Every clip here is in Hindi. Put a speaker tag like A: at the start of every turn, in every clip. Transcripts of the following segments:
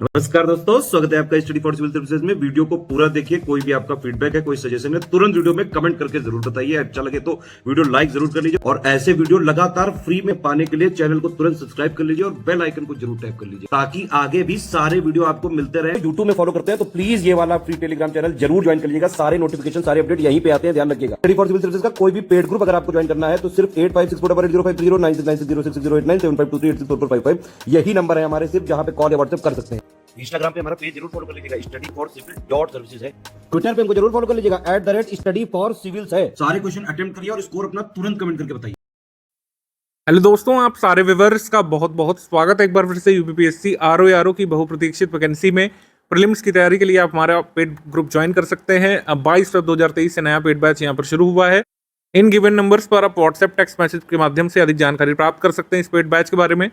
A: नमस्कार दोस्तों, स्वागत है आपका स्टडी फॉर सिविल सर्विसेज में। वीडियो को पूरा देखिए। कोई भी आपका फीडबैक है, कोई सजेशन है, तुरंत वीडियो में कमेंट करके जरूर बताइए। अच्छा लगे तो वीडियो लाइक जरूर कर लीजिए और ऐसे वीडियो लगातार फ्री में पाने के लिए चैनल को तुरंत सब्सक्राइब कर लीजिए और बेल आइकन को जरूर टैप कर लीजिए ताकि आगे भी सारे वीडियो आपको मिलते रहे।
B: यूट्यूब में फॉलो करते हैं तो प्लीज ये वाला फ्री टेलीग्राम चैनल जरूर ज्वाइन कर लीजिएगा। सारे नोटिफिकेशन, सारे अपडेट यहीं पे आते हैं, ध्यान रखिएगा। स्टडी फॉर सिविल सर्विसेज का कोई भी पेड ग्रुप अगर आपको ज्वाइन करना है तो सिर्फ 856480560660897523864455 यही नंबर है हमारे, सिर्फ जहां पे कॉल या व्हाट्सएप कर सकते हैं। इंस्टाग्राम पे हमारा पेज जरूर फॉलो कर लीजिएगा, studyforcivil.services है। ट्विटर पे हमको जरूर फॉलो कर लीजिएगा, @studyforcivils है। सारे क्वेश्चन अटेम्प्ट करिए और स्कोर अपना तुरंत कमेंट करके बताइए।
C: हेलो दोस्तों, आप सारे व्यूअर्स का बहुत बहुत स्वागत है एक बार फिर से यूपीपीएससी आरओ की बहुप्रतीक्षित वैकेंसी में प्रीलिम्स की तैयारी के लिए आप हमारा पेड ग्रुप ज्वाइन कर सकते हैं। अब 22 फरवरी 2023 से नया पेड बैच यहां पर शुरू हुआ है। इन गिवन नंबर्स पर आप व्हाट्सएप टेक्स्ट मैसेज के माध्यम से अधिक जानकारी प्राप्त कर सकते हैं इस पेड बैच के बारे में।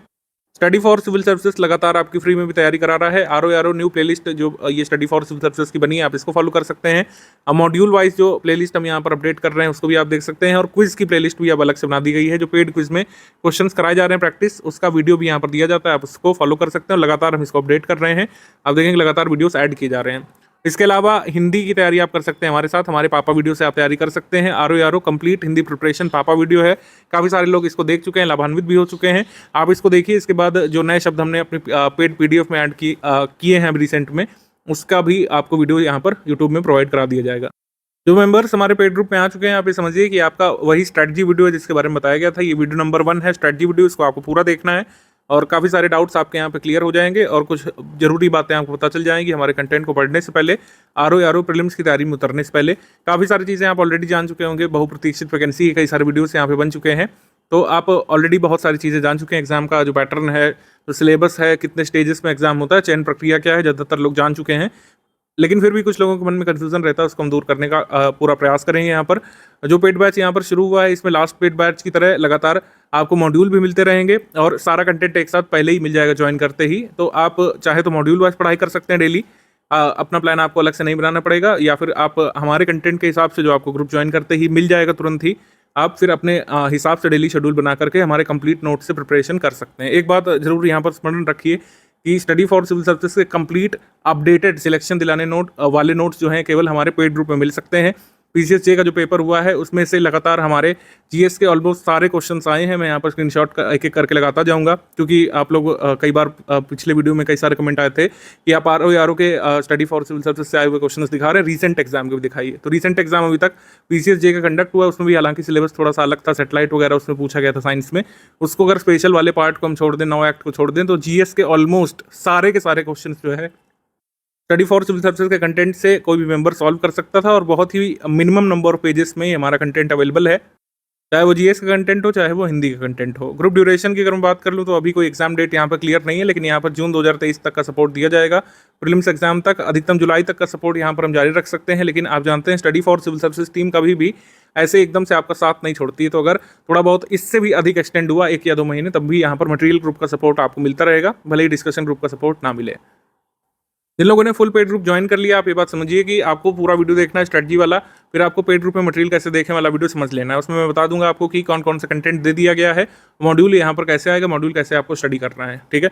C: स्टडी फॉर सिविल सर्विसेज लगातार आपकी फ्री में भी तैयारी करा रहा है। आरओ न्यू प्लेलिस्ट जो ये स्टडी फॉर सिविल सर्विसेज की बनी है, आप इसको फॉलो कर सकते हैं। अब मॉड्यूल वाइज जो प्लेलिस्ट हम यहाँ पर अपडेट कर रहे हैं उसको भी आप देख सकते हैं और क्विज की प्लेलिस्ट भी अब अलग से बना दी गई है। जो पेड क्विज में क्वेश्चंस कराए जा रहे हैं प्रैक्टिस, उसका वीडियो भी यहाँ पर दिया जाता है, आप उसको फॉलो कर सकते हैं। लगातार हम इसको अपडेट कर रहे हैं, आप देखेंगे लगातार वीडियोस ऐड किए जा रहे हैं। इसके अलावा हिंदी की तैयारी आप कर सकते हैं हमारे साथ, हमारे पापा वीडियो से आप तैयारी कर सकते हैं। आरओ कंप्लीट हिंदी प्रिपरेशन पापा वीडियो है, काफ़ी सारे लोग इसको देख चुके हैं, लाभान्वित भी हो चुके हैं। आप इसको देखिए। इसके बाद जो नए शब्द हमने अपने पेड पीडीएफ में ऐड किए हैं रिसेंट में, उसका भी आपको वीडियो यहाँ पर यूट्यूब में प्रोवाइड करा दिया जाएगा। जो मेंबर्स हमारे पेड ग्रुप में आ चुके हैं, आप ये समझिए कि आपका वही स्ट्रैटेजी वीडियो है जिसके बारे में बताया गया था। ये वीडियो नंबर 1 है स्ट्रैटेजी वीडियो, इसको आपको पूरा देखना है और काफ़ी सारे डाउट्स आपके यहाँ पे क्लियर हो जाएंगे और कुछ जरूरी बातें आपको पता चल जाएंगी हमारे कंटेंट को पढ़ने से पहले। आरओ प्रीलिम्स की तैयारी में उतरने से पहले काफ़ी सारी चीज़ें आप ऑलरेडी जान चुके होंगे। बहुप्रतीक्षित वैकेंसी, कई सारे वीडियोस यहाँ पे बन चुके हैं, तो आप ऑलरेडी बहुत सारी चीज़ें जान चुके हैं। एग्जाम का जो पैटर्न है, जो सिलेबस है, कितने स्टेजेस में एग्जाम होता है, चयन प्रक्रिया क्या है, ज़्यादातर लोग जान चुके हैं। लेकिन फिर भी कुछ लोगों के मन में कन्फ्यूजन रहता है, उसको हम दूर करने का पूरा प्रयास करेंगे। यहाँ पर जो पेड बैच यहाँ पर शुरू हुआ है, इसमें लास्ट पेड बैच की तरह लगातार आपको मॉड्यूल भी मिलते रहेंगे और सारा कंटेंट एक साथ पहले ही मिल जाएगा ज्वाइन करते ही। तो आप चाहे तो मॉड्यूल वाइज पढ़ाई कर सकते हैं डेली, अपना प्लान आपको अलग से नहीं बनाना पड़ेगा, या फिर आप हमारे कंटेंट के हिसाब से जो आपको ग्रुप ज्वाइन करते ही मिल जाएगा तुरंत ही, आप फिर अपने हिसाब से डेली शेड्यूल बना करके हमारे कंप्लीट नोट से प्रिपरेशन कर सकते हैं। एक बात जरूर यहाँ पर स्मरण रखिए कि स्टडी फॉर सिविल सर्विसेज के कंप्लीट अपडेटेड सिलेक्शन दिलाने वाले नोट्स जो हैं केवल हमारे पेड ग्रुप में मिल सकते हैं। पीसीएसजे का जो पेपर हुआ है उसमें से लगातार हमारे जीएस के ऑलमोस्ट सारे क्वेश्चंस आए हैं। मैं यहाँ पर स्क्रीनशॉट एक एक करके लगाता जाऊँगा, क्योंकि आप लोग कई बार पिछले वीडियो में कई सारे कमेंट आए थे कि आप आरओ के स्टडी फॉर सिविल सर्विसेज से आए हुए क्वेश्चंस दिखा रहे हैं, रीसेंट एग्जाम के भी दिखाइए। तो रीसेंट एग्जाम अभी तक पीसीएसजे का कंडक्ट हुआ, उसमें भी हालांकि सिलेबस थोड़ा सा अलग था, सेटेलाइट वगैरह उसमें पूछा गया था साइंस में। उसको अगर स्पेशल वाले पार्ट को हम छोड़ दें, 9 एक्ट को छोड़ दें, तो जीएस के ऑलमोस्ट सारे के सारे क्वेश्चन जो है स्टडी फॉर सिविल सर्विसेज के कंटेंट से कोई भी मेंबर सॉल्व कर सकता था और बहुत ही मिनिमम नंबर ऑफ पेजेस में ही हमारा कंटेंट अवेलेबल है, चाहे वो जीएस का कंटेंट हो, चाहे वो हिंदी का कंटेंट हो। ग्रुप ड्यूरेशन की अगर मैं बात कर लूँ तो अभी कोई एग्जाम डेट यहाँ पर क्लियर नहीं है, लेकिन यहाँ पर जून 2023 तक का सपोर्ट दिया जाएगा। प्रीलिम्स एग्जाम तक अधिकतम जुलाई तक का सपोर्ट यहाँ पर हम जारी रख सकते हैं। लेकिन आप जानते हैं study for civil services team कभी भी ऐसे एकदम से आपका साथ नहीं छोड़ती है, तो अगर थोड़ा बहुत इससे भी अधिक एक्सटेंड हुआ 1 या 2 महीने, तब भी यहाँ पर मटेरियल ग्रुप का सपोर्ट आपको मिलता रहेगा, भले ही डिस्कशन ग्रुप का सपोर्ट ना मिले। जिन लोगों ने फुल पेड ग्रुप ज्वाइन कर लिया, आप ये बात समझिए कि आपको पूरा वीडियो देखना है स्ट्रेटजी वाला, फिर आपको पेड ग्रुप में मटेरियल कैसे देखें वाला वीडियो समझ लेना है। उसमें मैं बता दूंगा आपको कि कौन कौन सा कंटेंट दे दिया गया है, मॉड्यूल यहाँ पर कैसे आएगा, मॉड्यूल कैसे आपको स्टडी करना है। ठीक है,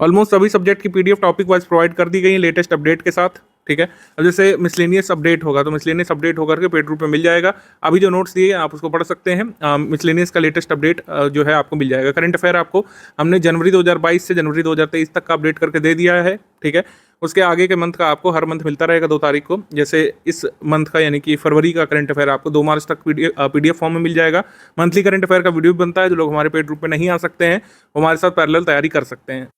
C: ऑलमोस्ट सभी सब्जेक्ट की पीडीएफ टॉपिक वाइज प्रोवाइड कर दी गई है लेटेस्ट अपडेट के साथ। ठीक है, अब जैसे मिसलेनियस अपडेट होगा तो मिसलेनियस अपडेट होकर के पेड ग्रुप में मिल जाएगा। अभी जो नोट्स दिए आप उसको पढ़ सकते हैं। मिसलेनियस का लेटेस्ट अपडेट जो है आपको मिल जाएगा। करंट अफेयर आपको हमने जनवरी 2022 से जनवरी 2023 तक का अपडेट करके दे दिया है। ठीक है, उसके आगे के मंथ का आपको हर मंथ मिलता रहेगा 2 तारीख को। जैसे इस मंथ का यानी कि फरवरी का करंट अफेयर आपको 2 मार्च तक पीडीएफ फॉर्म में मिल जाएगा। मंथली करंट अफेयर का वीडियो भी बनता है, जो लोग हमारे पेड ग्रुप में नहीं आ सकते हैं वो हमारे साथ पैरेलल तैयारी कर सकते हैं।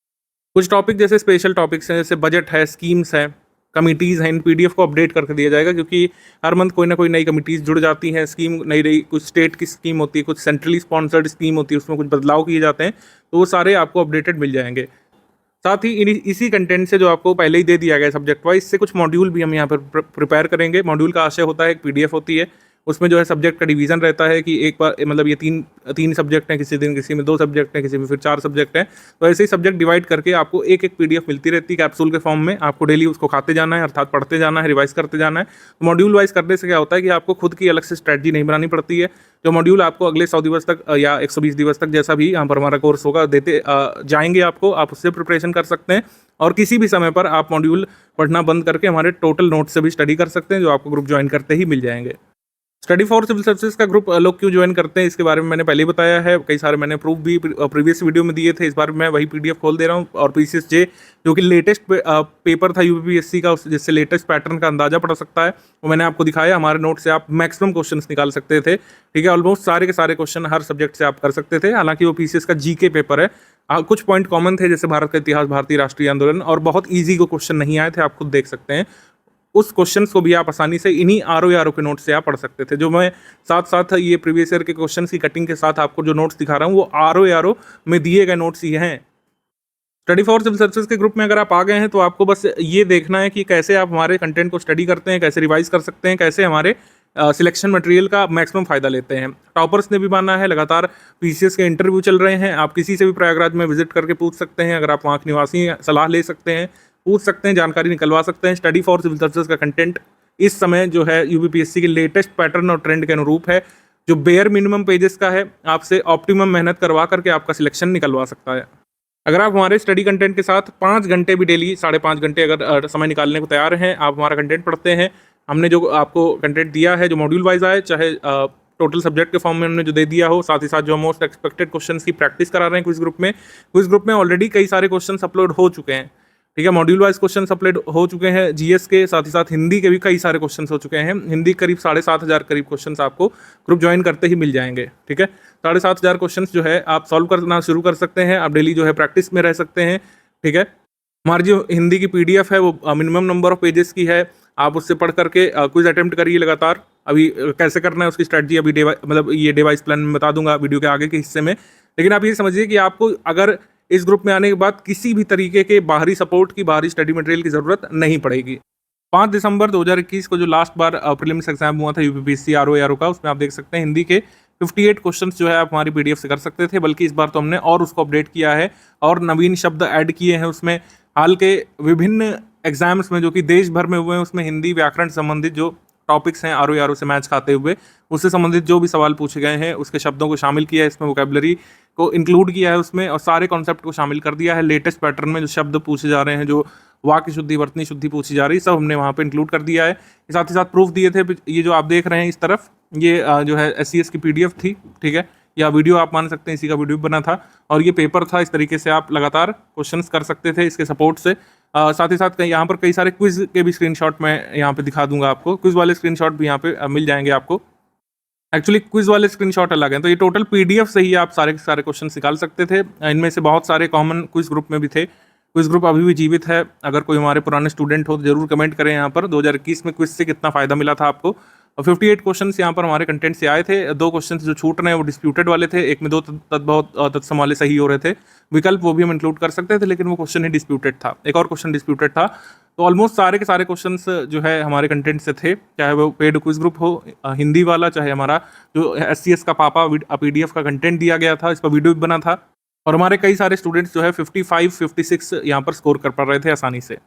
C: कुछ टॉपिक जैसे स्पेशल टॉपिक्स हैं, जैसे बजट है, स्कीम्स है, कमिटीज़ हैं, इन पीडीएफ को अपडेट करके दिया जाएगा, क्योंकि हर मंथ कोई ना कोई नई कमिटीज़ जुड़ जाती हैं। स्कीम नई नई, कुछ स्टेट की स्कीम होती है, कुछ सेंट्रली स्पॉन्सर्ड स्कीम होती है, उसमें कुछ बदलाव किए जाते हैं, तो वो सारे आपको अपडेटेड मिल जाएंगे। साथ ही इसी कंटेंट से जो आपको पहले ही दे दिया गया सब्जेक्ट वाइज, से कुछ मॉड्यूल भी हम यहाँ पर प्रिपेयर करेंगे। मॉड्यूल का आशय होता है, एक पीडीएफ होती है, उसमें जो है सब्जेक्ट का डिवीज़न रहता है कि एक बार मतलब ये तीन सब्जेक्ट हैं, किसी दिन किसी में 2 सब्जेक्ट हैं, किसी में फिर 4 सब्जेक्ट हैं। तो ऐसे ही सब्जेक्ट डिवाइड करके आपको एक पीडीएफ मिलती रहती है कैप्सूल के फॉर्म में। आपको डेली उसको खाते जाना है, अर्थात पढ़ते जाना है, रिवाइज करते जाना है। तो मॉड्यूल वाइज करने से क्या होता है कि आपको खुद की अलग से स्ट्रैटेजी नहीं बनानी पड़ती है। जो मॉड्यूल आपको अगले 100 दिवस तक या 120 दिवस तक जैसा भी यहाँ पर हमारा कोर्स होगा देते जाएंगे आपको, आप उससे प्रिपरेशन कर सकते हैं। और किसी भी समय पर आप मॉड्यूल पढ़ना बंद करके हमारे टोटल नोट से भी स्टडी कर सकते हैं, जो आपको ग्रुप ज्वाइन करते ही मिल जाएंगे। स्टडी फॉर सिविल सर्विसेज का ग्रुप लोग क्यों ज्वाइन करते हैं इसके बारे में मैंने पहले ही बताया है, कई सारे मैंने प्रूफ भी प्रीवियस वीडियो में दिए थे। इस बार मैं वही पीडीएफ खोल दे रहा हूँ। और पीसीएसजे जो कि लेटेस्ट पेपर था यूपीपीएससी का, जिससे लेटेस्ट पैटर्न का अंदाजा पड़ सकता है, वो मैंने आपको दिखाया। हमारे नोट से आप मैक्सिमम क्वेश्चंस निकाल सकते थे, ठीक है। ऑलमोस्ट सारे के सारे क्वेश्चन हर सब्जेक्ट से आप कर सकते थे। हालांकि वो पीसीएस का जीके पेपर है, कुछ पॉइंट कॉमन थे जैसे भारत का इतिहास, भारतीय राष्ट्रीय आंदोलन, और बहुत ईजी को क्वेश्चन नहीं आए थे, आप खुद देख सकते हैं। उस क्वेश्चंस को भी आप आसानी से इन्हीं आरओ के नोट से आप पढ़ सकते थे। जो मैं साथ साथ ये प्रीवियस ईयर के क्वेश्चंस की कटिंग के साथ आपको जो नोट्स दिखा रहा हूँ वो आरओ में दिए गए नोट्स ही हैं। स्टडी फॉर सिविल सर्विसेज के ग्रुप में अगर आप आ गए हैं तो आपको बस ये देखना है कि कैसे आप हमारे कंटेंट को स्टडी करते हैं, कैसे रिवाइज कर सकते हैं, कैसे हमारे सिलेक्शन मटेरियल का मैक्सिमम फायदा लेते हैं। टॉपर्स ने भी माना है, लगातार पीसीएस के इंटरव्यू चल रहे हैं। आप किसी से भी प्रयागराज में विजिट करके पूछ सकते हैं, अगर आप वहाँ के निवासी सलाह ले सकते हैं, पूछ सकते हैं, जानकारी निकलवा सकते हैं। स्टडी फॉर सिविल सर्विसेज का कंटेंट इस समय जो है यूपीपीएससी के लेटेस्ट पैटर्न और ट्रेंड के अनुरूप है, जो बेयर मिनिमम पेजेस का है, आपसे ऑप्टिमम मेहनत करवा करके आपका सिलेक्शन निकलवा सकता है। अगर आप हमारे स्टडी कंटेंट के साथ 5 घंटे भी डेली 5.5 घंटे अगर समय निकालने को तैयार हैं, आप हमारा कंटेंट पढ़ते हैं, हमने जो आपको कंटेंट दिया है, जो मॉड्यूल वाइज आए, चाहे टोटल सब्जेक्ट के फॉर्म में हमने जो दे दिया हो, साथ ही साथ जो मोस्ट एक्सपेक्टेड क्वेश्चंस की प्रैक्टिस करा रहे हैं क्विज ग्रुप में ऑलरेडी कई सारे क्वेश्चंस अपलोड हो चुके हैं, ठीक है। मॉड्यूल वाइज क्वेश्चन अपलोड हो चुके हैं जीएस के, साथ ही साथ हिंदी के भी कई सारे क्वेश्चंस हो चुके हैं। हिंदी करीब 7,500 करीब क्वेश्चंस आपको ग्रुप ज्वाइन करते ही मिल जाएंगे, ठीक है। 7,500 क्वेश्चंस जो है आप सॉल्व करना शुरू कर सकते हैं, आप डेली जो है प्रैक्टिस में रह सकते हैं, ठीक है। हमारी जो हिंदी की पीडीएफ है वो मिनिमम नंबर ऑफ पेजेस की है, आप उससे पढ़ करके क्विज अटेम्प्ट करिए लगातार। अभी कैसे करना है उसकी स्ट्रैटेजी अभी ये डिवाइस प्लान में बता दूंगा वीडियो के आगे के हिस्से में। लेकिन आप ये समझिए कि आपको अगर इस ग्रुप में आने के बाद किसी भी तरीके के बाहरी सपोर्ट की, बाहरी स्टडी मटेरियल की ज़रूरत नहीं पड़ेगी। 5 दिसंबर 2021 को जो लास्ट बार प्रीलिम्स एग्जाम हुआ था यूपीपीएससी आरओ का, उसमें आप देख सकते हैं हिंदी के 58 क्वेश्चंस जो है आप हमारी पीडीएफ से कर सकते थे, बल्कि इस बार तो हमने और उसको अपडेट किया है और नवीन शब्द ऐड किए हैं उसमें। हाल के विभिन्न एग्जाम्स में जो कि देश भर में हुए हैं, उसमें हिंदी व्याकरण संबंधित जो टॉपिक्स हैं आरओ से मैच खाते हुए, उससे संबंधित जो भी सवाल पूछे गए हैं उसके शब्दों को शामिल किया है इसमें, वोकैबुलरी को इंक्लूड किया है उसमें, और सारे कॉन्सेप्ट को शामिल कर दिया है। लेटेस्ट पैटर्न में जो शब्द पूछे जा रहे हैं, जो वाक्य शुद्धि, वर्तनी शुद्धि पूछी जा रही है, सब हमने वहाँ पे इंक्लूड कर दिया है। साथ ही साथ प्रूफ दिए थे। ये जो आप देख रहे हैं इस तरफ, ये जो है SCS की पीडीएफ थी, ठीक है, या वीडियो आप मान सकते हैं, इसी का वीडियो बना था और ये पेपर था। इस तरीके से आप लगातार क्वेश्चंस कर सकते थे इसके सपोर्ट से। साथ ही साथ यहाँ पर कई सारे क्विज के भी स्क्रीनशॉट मैं यहाँ पे दिखा दूंगा आपको, क्विज वाले स्क्रीनशॉट भी यहाँ पे मिल जाएंगे आपको। एक्चुअली क्विज वाले स्क्रीनशॉट अलग हैं, तो ये टोटल पीडीएफ से ही आप सारे के सारे क्वेश्चन निकाल सकते थे। इनमें से बहुत सारे कॉमन क्विज ग्रुप में भी थे। क्विज ग्रुप अभी भी जीवित है, अगर कोई हमारे पुराने स्टूडेंट हो तो जरूर कमेंट करें यहाँ पर 2021 में क्विज से कितना फ़ायदा मिला था आपको। और 58 क्वेश्चन यहाँ पर हमारे कंटेंट से आए थे। 2 क्वेश्चन जो छूट रहे हैं वो डिस्प्यूटेड वाले थे, एक में 2 तत्सम वाले सही हो रहे थे, विकल्प वो भी हम इंक्लूड कर सकते थे, लेकिन वो क्वेश्चन ही डिस्प्यूटेड था, एक और क्वेश्चन डिस्प्यूटेड था। तो ऑलमोस्ट सारे के सारे क्वेश्चंस जो है हमारे कंटेंट से थे, चाहे वो पेड क्विज ग्रुप हो हिंदी वाला, चाहे हमारा जो SCS का पापा पीडीएफ का कंटेंट दिया गया था, इस पर वीडियो भी बना था। और हमारे कई सारे स्टूडेंट्स जो है 55, 56 यहाँ पर स्कोर कर पा रहे थे आसानी से।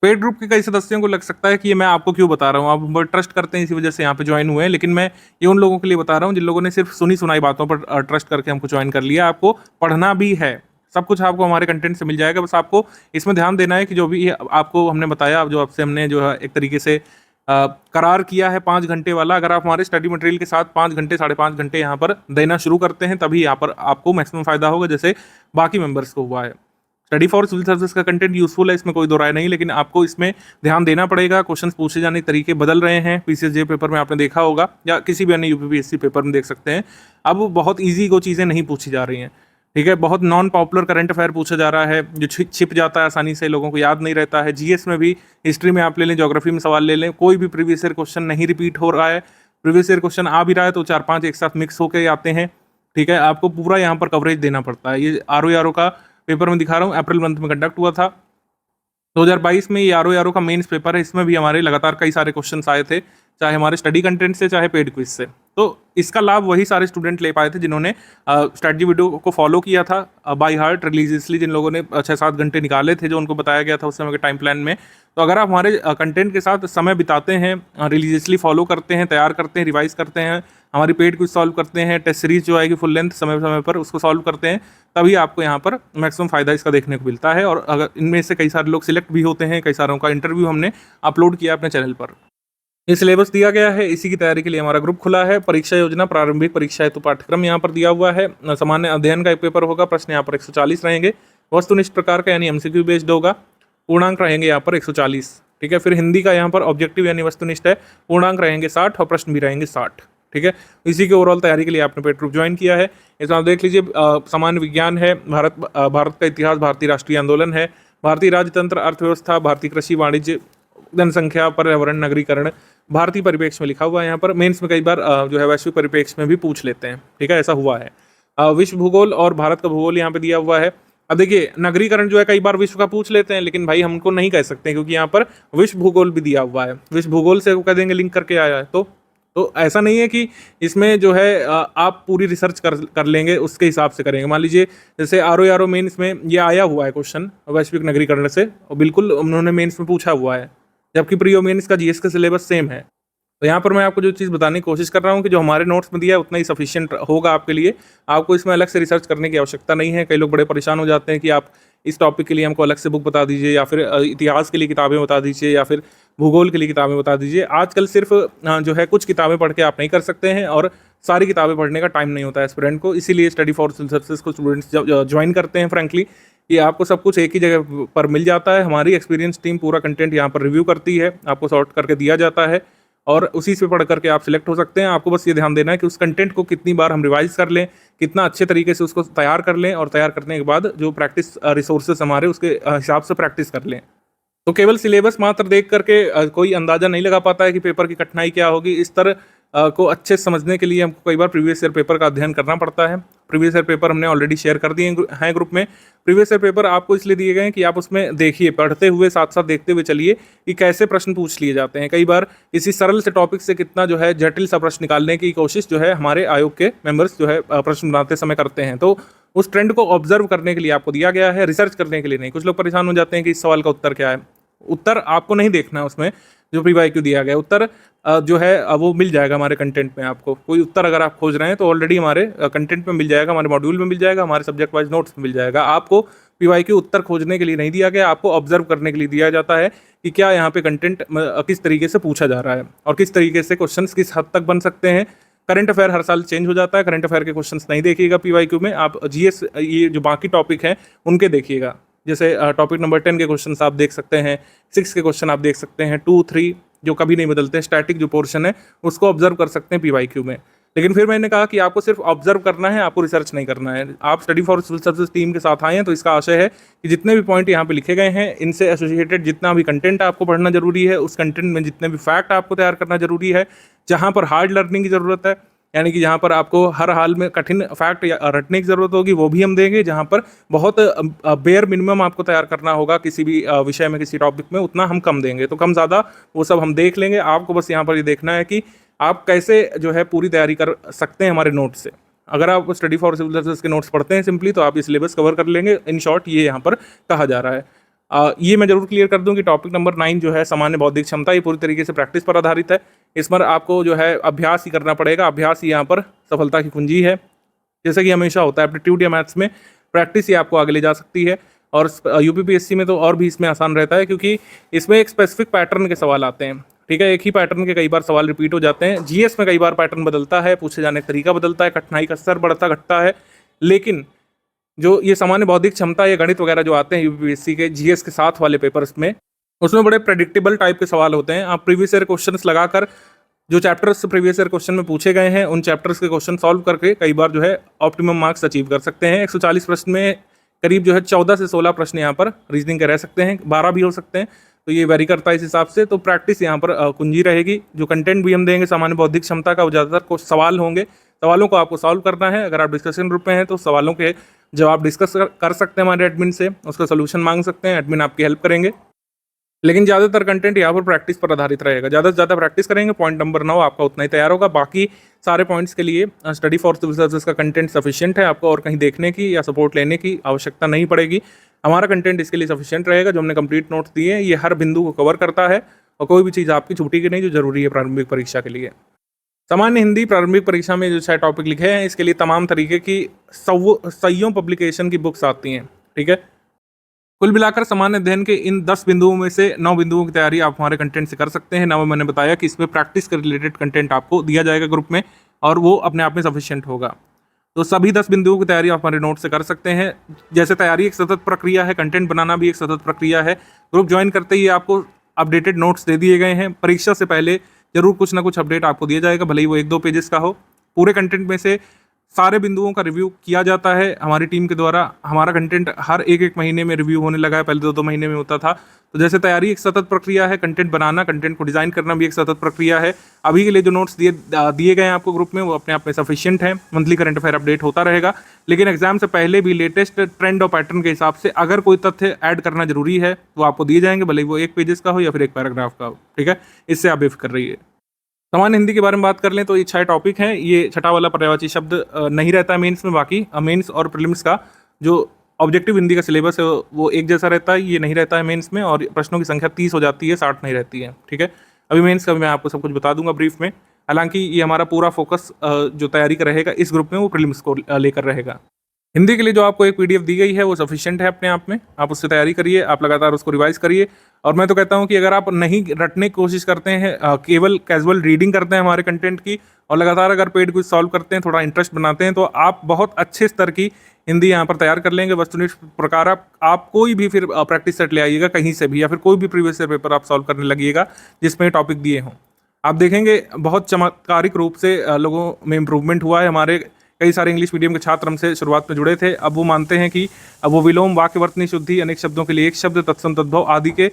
C: पेड ग्रुप के कई सदस्यों को लग सकता है कि ये मैं आपको क्यों बता रहा हूँ, आप बहुत ट्रस्ट करते हैं इसी वजह से यहाँ पे ज्वाइन हुए हैं, लेकिन मैं ये उन लोगों के लिए बता रहा हूँ जिन लोगों ने सिर्फ सुनी सुनाई बातों पर ट्रस्ट करके हमको ज्वाइन कर लिया। आपको पढ़ना भी है, सब कुछ आपको हमारे कंटेंट से मिल जाएगा, बस आपको इसमें ध्यान देना है कि जो भी आपको हमने बताया, जो आपसे हमने जो है एक तरीके से करार किया है 5 घंटे वाला, अगर आप हमारे स्टडी मटेरियल के साथ 5 घंटे 5.5 घंटे यहाँ पर देना शुरू करते हैं, तभी यहाँ पर आपको मैक्सिमम फायदा होगा, जैसे बाकी मेंबर्स को हुआ है। स्टडी फॉर सिविल सर्विसेज का कंटेंट यूजफुल है, इसमें कोई दो राय नहीं, लेकिन आपको इसमें ध्यान देना पड़ेगा। क्वेश्चंस पूछे जाने के तरीके बदल रहे हैं, पीसीएसजे पेपर में आपने देखा होगा या किसी भी अन्य यूपीपीएससी पेपर में देख सकते हैं। अब बहुत ईजी को चीज़ें नहीं पूछी जा रही हैं, ठीक है। बहुत नॉन पॉपुलर करंट अफेयर पूछा जा रहा है जो छिप जाता है आसानी से, लोगों को याद नहीं रहता है। जीएस में भी, हिस्ट्री में आप ले लें, ज्योग्राफी में सवाल ले लें, कोई भी प्रीवियस ईयर क्वेश्चन नहीं रिपीट हो रहा है। प्रीवियस ईयर क्वेश्चन आ भी रहा है तो 4-5 एक साथ मिक्स होकर आते हैं, ठीक है। आपको पूरा यहाँ पर कवरेज देना पड़ता है। ये आरओ का पेपर में दिखा रहा हूँ, अप्रैल मंथ में कंडक्ट हुआ था 2022 में। ये आरओ का मेंस पेपर है, इसमें भी हमारे लगातार कई सारे क्वेश्चंस आए थे, चाहे हमारे स्टडी कंटेंट से, चाहे पेड क्विज से। तो इसका लाभ वही सारे स्टूडेंट ले पाए थे जिन्होंने स्ट्रैटेजी वीडियो को फॉलो किया था बाय हार्ट रिलीजियसली, जिन लोगों ने 6-7 घंटे निकाले थे जो उनको बताया गया था उस समय के टाइम प्लान में। तो अगर आप हमारे कंटेंट के साथ समय बिताते हैं, रिलीजियसली फॉलो करते हैं, तैयार करते हैं, रिवाइज करते हैं, हमारी पेड क्विज सॉल्व करते हैं, टेस्ट सीरीज जो आएगी फुल लेंथ समय समय पर उसको सॉल्व करते हैं, तभी आपको यहाँ पर मैक्सिमम फायदा इसका देखने को मिलता है। और अगर इनमें से कई सारे लोग सिलेक्ट भी होते हैं, कई सारों का इंटरव्यू हमने अपलोड किया अपने चैनल पर। ये सिलेबस दिया गया है, इसी की तैयारी के लिए हमारा ग्रुप खुला है। परीक्षा योजना, प्रारंभिक परीक्षा हेतु पाठ्यक्रम यहाँ पर दिया हुआ है। सामान्य अध्ययन का एक पेपर होगा, प्रश्न यहाँ पर 140 रहेंगे, वस्तुनिष्ठ प्रकार का यानी एमसीक्यू बेस्ड होगा, पूर्णांक रहेंगे यहाँ पर 140। ठीक है, फिर हिंदी का यहाँ पर ऑब्जेक्टिव यानी वस्तुनिष्ठ है, पूर्णांक रहेंगे 60 और प्रश्न भी रहेंगे 60। ठीक है, इसी के ओवरऑल तैयारी के लिए आपने पेड ग्रुप ज्वाइन किया है। इसमें आप देख लीजिए, सामान्य विज्ञान है, भारत का इतिहास, भारतीय राष्ट्रीय आंदोलन है, भारतीय राजतंत्र, अर्थव्यवस्था, भारतीय कृषि, वाणिज्य, जनसंख्या, पर्यावरण, नगरीकरण, भारतीय परिप्रेक्ष्य में लिखा हुआ है। यहाँ पर मेंस में कई बार जो है वैश्विक परिप्रेक्ष्य में भी पूछ लेते हैं। ठीक है, ऐसा हुआ है। विश्व भूगोल और भारत का भूगोल यहाँ पे दिया हुआ है। अब देखिए, नगरीकरण जो है कई बार विश्व का पूछ लेते हैं, लेकिन भाई हमको नहीं कह सकते क्योंकि यहाँ पर विश्व भूगोल भी दिया हुआ है। विश्व भूगोल से कह देंगे लिंक करके आया है, तो ऐसा नहीं है कि इसमें जो है आप पूरी रिसर्च कर लेंगे उसके हिसाब से करेंगे। मान लीजिए जैसे आरओ मेंस में ये आया हुआ है क्वेश्चन वैश्विक नगरीकरण से, और बिल्कुल उन्होंने मेंस में पूछा हुआ है, जबकि प्री मेंस का जीएस का सिलेबस सेम है। तो यहाँ पर मैं आपको जो चीज़ बताने की कोशिश कर रहा हूँ कि जो हमारे नोट्स में दिया है उतना ही सफिशिएंट होगा आपके लिए, आपको इसमें अलग से रिसर्च करने की आवश्यकता नहीं है। कई लोग बड़े परेशान हो जाते हैं कि आप इस टॉपिक के लिए हमको अलग से बुक बता दीजिए, या फिर इतिहास के लिए किताबें बता दीजिए, या फिर भूगोल के लिए किताबें बता दीजिए। आजकल सिर्फ जो है कुछ किताबें पढ़ के आप नहीं कर सकते हैं, और सारी किताबें पढ़ने का टाइम नहीं होता है स्टूडेंट को। इसीलिए स्टडी फॉर सिविल सर्विसेज को स्टूडेंट्स ज्वाइन करते हैं फ्रेंकली, कि आपको सब कुछ एक ही जगह पर मिल जाता है। हमारी एक्सपीरियंस टीम पूरा कंटेंट यहाँ पर रिव्यू करती है, आपको सॉर्ट करके दिया जाता है, और उसी से पढ़ करके आप सिलेक्ट हो सकते हैं। आपको बस ये ध्यान देना है कि उस कंटेंट को कितनी बार हम रिवाइज कर लें, कितना अच्छे तरीके से उसको तैयार कर लें, और तैयार करने के बाद जो प्रैक्टिस रिसोर्सेस हमारे उसके हिसाब से प्रैक्टिस कर लें। तो केवल सिलेबस मात्र देख करके कोई अंदाजा नहीं लगा पाता है कि पेपर की कठिनाई क्या होगी। इस तरह को अच्छे से समझने के लिए हमको कई बार प्रीवियस ईयर पेपर का अध्ययन करना पड़ता है। प्रीवियस ईयर पेपर हमने ऑलरेडी शेयर कर दिए हैं ग्रुप में। प्रीवियस ईयर पेपर आपको इसलिए दिए गए हैं कि आप उसमें देखिए, पढ़ते हुए साथ साथ देखते हुए चलिए कि कैसे प्रश्न पूछ लिए जाते हैं। कई बार इसी सरल से टॉपिक से कितना जो है जटिल सा प्रश्न निकालने की कोशिश जो है हमारे आयोग के मेंबर्स जो है प्रश्न बनाते समय करते हैं। तो उस ट्रेंड को ऑब्जर्व करने के लिए आपको दिया गया है, रिसर्च करने के लिए नहीं। कुछ लोग परेशान हो जाते हैं कि इस सवाल का उत्तर क्या है। उत्तर आपको नहीं देखना है उसमें, जो प्रीवाईक्यू दिया गया उत्तर जो है वो मिल जाएगा हमारे कंटेंट में। आपको कोई उत्तर अगर आप खोज रहे हैं तो ऑलरेडी हमारे कंटेंट में मिल जाएगा, हमारे मॉड्यूल में मिल जाएगा, हमारे सब्जेक्ट वाइज नोट्स में मिल जाएगा। आपको पीवाईक्यू उत्तर खोजने के लिए नहीं दिया गया, आपको ऑब्जर्व करने के लिए दिया जाता है कि क्या यहाँ पे कंटेंट किस तरीके से पूछा जा रहा है, और किस तरीके से क्वेश्चन किस हद तक बन सकते हैं। करंट अफेयर हर साल चेंज हो जाता है, करंट अफेयर के क्वेश्चंस नहीं देखिएगा पीवाईक्यू में, आप जीएस ये जो बाकी टॉपिक हैं उनके देखिएगा। जैसे टॉपिक नंबर 10 के क्वेश्चन आप देख सकते हैं, 6 के क्वेश्चन आप देख सकते हैं, 2, 3 जो कभी नहीं बदलते हैं, स्टैटिक जो पोर्शन है उसको ऑब्जर्व कर सकते हैं पीवाईक्यू में। लेकिन फिर मैंने कहा कि आपको सिर्फ ऑब्जर्व करना है, आपको रिसर्च नहीं करना है। आप study for civil services team के साथ आए हैं तो इसका आशय है कि जितने भी पॉइंट यहाँ पे लिखे गए हैं इनसे एसोसिएटेड जितना भी कंटेंट आपको पढ़ना जरूरी है, उस कंटेंट में जितने भी फैक्ट आपको तैयार करना जरूरी है। जहाँ पर हार्ड लर्निंग की जरूरत है, यानी कि जहाँ पर आपको हर हाल में कठिन फैक्ट रटने की ज़रूरत होगी, वो भी हम देंगे। जहाँ पर बहुत बेयर मिनिमम आपको तैयार करना होगा किसी भी विषय में, किसी टॉपिक में, उतना हम कम देंगे। तो कम ज़्यादा वो सब हम देख लेंगे। आपको बस यहाँ पर ये देखना है कि आप कैसे जो है पूरी तैयारी कर सकते हैं हमारे नोट्स से। अगर आप स्टडी फॉर सिविल सर्विसेज के नोट्स पढ़ते हैं सिंपली, तो आप ये सिलेबस कवर कर लेंगे। इन शॉर्ट ये यहाँ पर कहा जा रहा है। ये मैं जरूर क्लियर कर दूं कि टॉपिक नंबर 9 जो है सामान्य बौद्धिक क्षमता, ये पूरी तरीके से प्रैक्टिस पर आधारित है। इस पर आपको जो है अभ्यास ही करना पड़ेगा। अभ्यास ही यहाँ पर सफलता की कुंजी है। जैसे कि हमेशा होता है एप्टीट्यूड या मैथ्स में, प्रैक्टिस ही आपको आगे ले जा सकती है। और यूपीपीएससी में तो और भी इसमें आसान रहता है, क्योंकि इसमें एक स्पेसिफिक पैटर्न के सवाल आते हैं। ठीक है, एक ही पैटर्न के कई बार सवाल रिपीट हो जाते हैं। जीएस में कई बार पैटर्न बदलता है, पूछे जाने का तरीका बदलता है, कठिनाई का स्तर बढ़ता घटता है। लेकिन जो ये सामान्य बौद्धिक क्षमता या गणित वगैरह जो आते हैं यूपीपीएससी के जीएस के साथ वाले पेपर्स में, उसमें बड़े प्रेडिक्टेबल टाइप के सवाल होते हैं। आप प्रीवियस ईयर क्वेश्चंस लगाकर जो चैप्टर्स प्रीवियस ईयर क्वेश्चन में पूछे गए हैं उन चैप्टर्स के क्वेश्चन सॉल्व करके कई बार जो है ऑप्टिमम मार्क्स अचीव कर सकते हैं। 140 प्रश्न में करीब जो है 14 से 16 प्रश्न यहाँ पर रीजनिंग के रह सकते हैं, 12 भी हो सकते हैं। तो ये वेरी करता है इस हिसाब से। तो प्रैक्टिस यहाँ पर कुंजी रहेगी। जो कंटेंट भी हम देंगे सामान्य बौद्धिक क्षमता का, वो ज़्यादातर कुछ सवाल होंगे। सवालों को आपको सॉल्व करना है। अगर आप डिस्कशन ग्रुप में हैं तो सवालों के जवाब डिस्कस कर सकते हैं हमारे एडमिन से, उसका सोल्यूशन मांग सकते हैं, एडमिन आपकी हेल्प करेंगे। लेकिन ज़्यादातर कंटेंट यहाँ पर प्रैक्टिस पर आधारित रहेगा। ज़्यादा से ज़्यादा प्रैक्टिस करेंगे, पॉइंट नंबर 9 आपका उतना ही तैयार होगा। बाकी सारे पॉइंट्स के लिए स्टडी फॉर सिविल सर्विसेज का कंटेंट सफिशिएंट है, आपको और कहीं देखने की या सपोर्ट लेने की आवश्यकता नहीं पड़ेगी। हमारा कंटेंट इसके लिए सफिशिएंट रहेगा। जो हमने कंप्लीट नोट्स दिए हैं ये हर बिंदु को कवर करता है और कोई भी चीज़ आपकी छूटेगी नहीं जो जरूरी है प्रारंभिक परीक्षा के लिए। सामान्य हिंदी प्रारंभिक परीक्षा में जो 6 टॉपिक लिखे हैं इसके लिए तमाम तरीके की सईयों पब्लिकेशन की बुक्स आती हैं, ठीक है। कुल मिलाकर सामान्य अध्ययन के इन 10 बिंदुओं में से 9 बिंदुओं की तैयारी आप हमारे कंटेंट से कर सकते हैं। ना मैंने बताया कि इसमें प्रैक्टिस के रिलेटेड कंटेंट आपको दिया जाएगा ग्रुप में और वो अपने आप में सफिशिएंट होगा। तो सभी 10 बिंदुओं की तैयारी आप हमारे नोट से कर सकते हैं। जैसे तैयारी एक सतत प्रक्रिया है, कंटेंट बनाना भी एक सतत प्रक्रिया है। ग्रुप ज्वाइन करते ही आपको अपडेटेड नोट्स दे दिए गए हैं। परीक्षा से पहले जरूर कुछ ना कुछ अपडेट आपको दिया जाएगा, भले ही वो 1-2 पेजेस का हो। पूरे कंटेंट में से सारे बिंदुओं का रिव्यू किया जाता है हमारी टीम के द्वारा। हमारा कंटेंट हर 1-1 महीने में रिव्यू होने लगा है, पहले 2-2 महीने में होता था। तो जैसे तैयारी एक सतत प्रक्रिया है, कंटेंट बनाना, कंटेंट को डिजाइन करना भी एक सतत प्रक्रिया है। अभी के लिए जो नोट्स दिए गए हैं आपको ग्रुप में वो अपने आप में सफिशिएंट है। मंथली करंट अफेयर अपडेट होता रहेगा, लेकिन एग्जाम से पहले भी लेटेस्ट ट्रेंड और पैटर्न के हिसाब से अगर कोई तथ्य ऐड करना जरूरी है तो आपको दिए जाएंगे, भले ही वो 1 पेजेस का हो या फिर 1 पैराग्राफ का हो, ठीक है। इससे आप बेफिक्र रहिए। सामान्य हिंदी के बारे में बात कर लें तो ये 6 टॉपिक हैं। ये छठा वाला पर्यायवाची शब्द नहीं रहता है मेंस में। बाकी मेंस और प्रीलिम्स का जो ऑब्जेक्टिव हिंदी का सिलेबस है वो एक जैसा रहता है, ये नहीं रहता है मेंस में। और प्रश्नों की संख्या 30 हो जाती है, 60 नहीं रहती है, ठीक है। अभी मेंस का भी मैं आपको सब कुछ बता दूंगा ब्रीफ में। हालांकि ये हमारा पूरा फोकस जो तैयारी का रहेगा इस ग्रुप में वो प्रीलिम्स को लेकर रहेगा। हिंदी के लिए जो आपको एक पीडीएफ दी गई है वो सफिशिएंट है अपने आप में। आप उससे तैयारी करिए, आप लगातार उसको रिवाइज करिए। और मैं तो कहता हूं कि अगर आप नहीं रटने की कोशिश करते हैं, केवल कैजुअल रीडिंग करते हैं हमारे कंटेंट की और लगातार अगर पेड क्विज सॉल्व करते हैं, थोड़ा इंटरेस्ट बनाते हैं, तो आप बहुत अच्छे स्तर की हिंदी यहाँ पर तैयार कर लेंगे। वस्तुनिष्ठ प्रकार आप कोई भी फिर प्रैक्टिस सेट ले आइएगा कहीं से भी, या फिर कोई भी प्रीवियस ईयर पेपर आप सॉल्व करने लगिएगा जिसमें टॉपिक दिए हों। आप देखेंगे बहुत चमत्कारिक रूप से लोगों में इम्प्रूवमेंट हुआ है। हमारे कई सारे इंग्लिश मीडियम के छात्र हमसे शुरुआत में जुड़े थे, अब वो मानते हैं कि अब वो विलोम, वाक्यवर्तनी शुद्धि, अनेक शब्दों के लिए एक शब्द, तत्सम तद्भव आदि के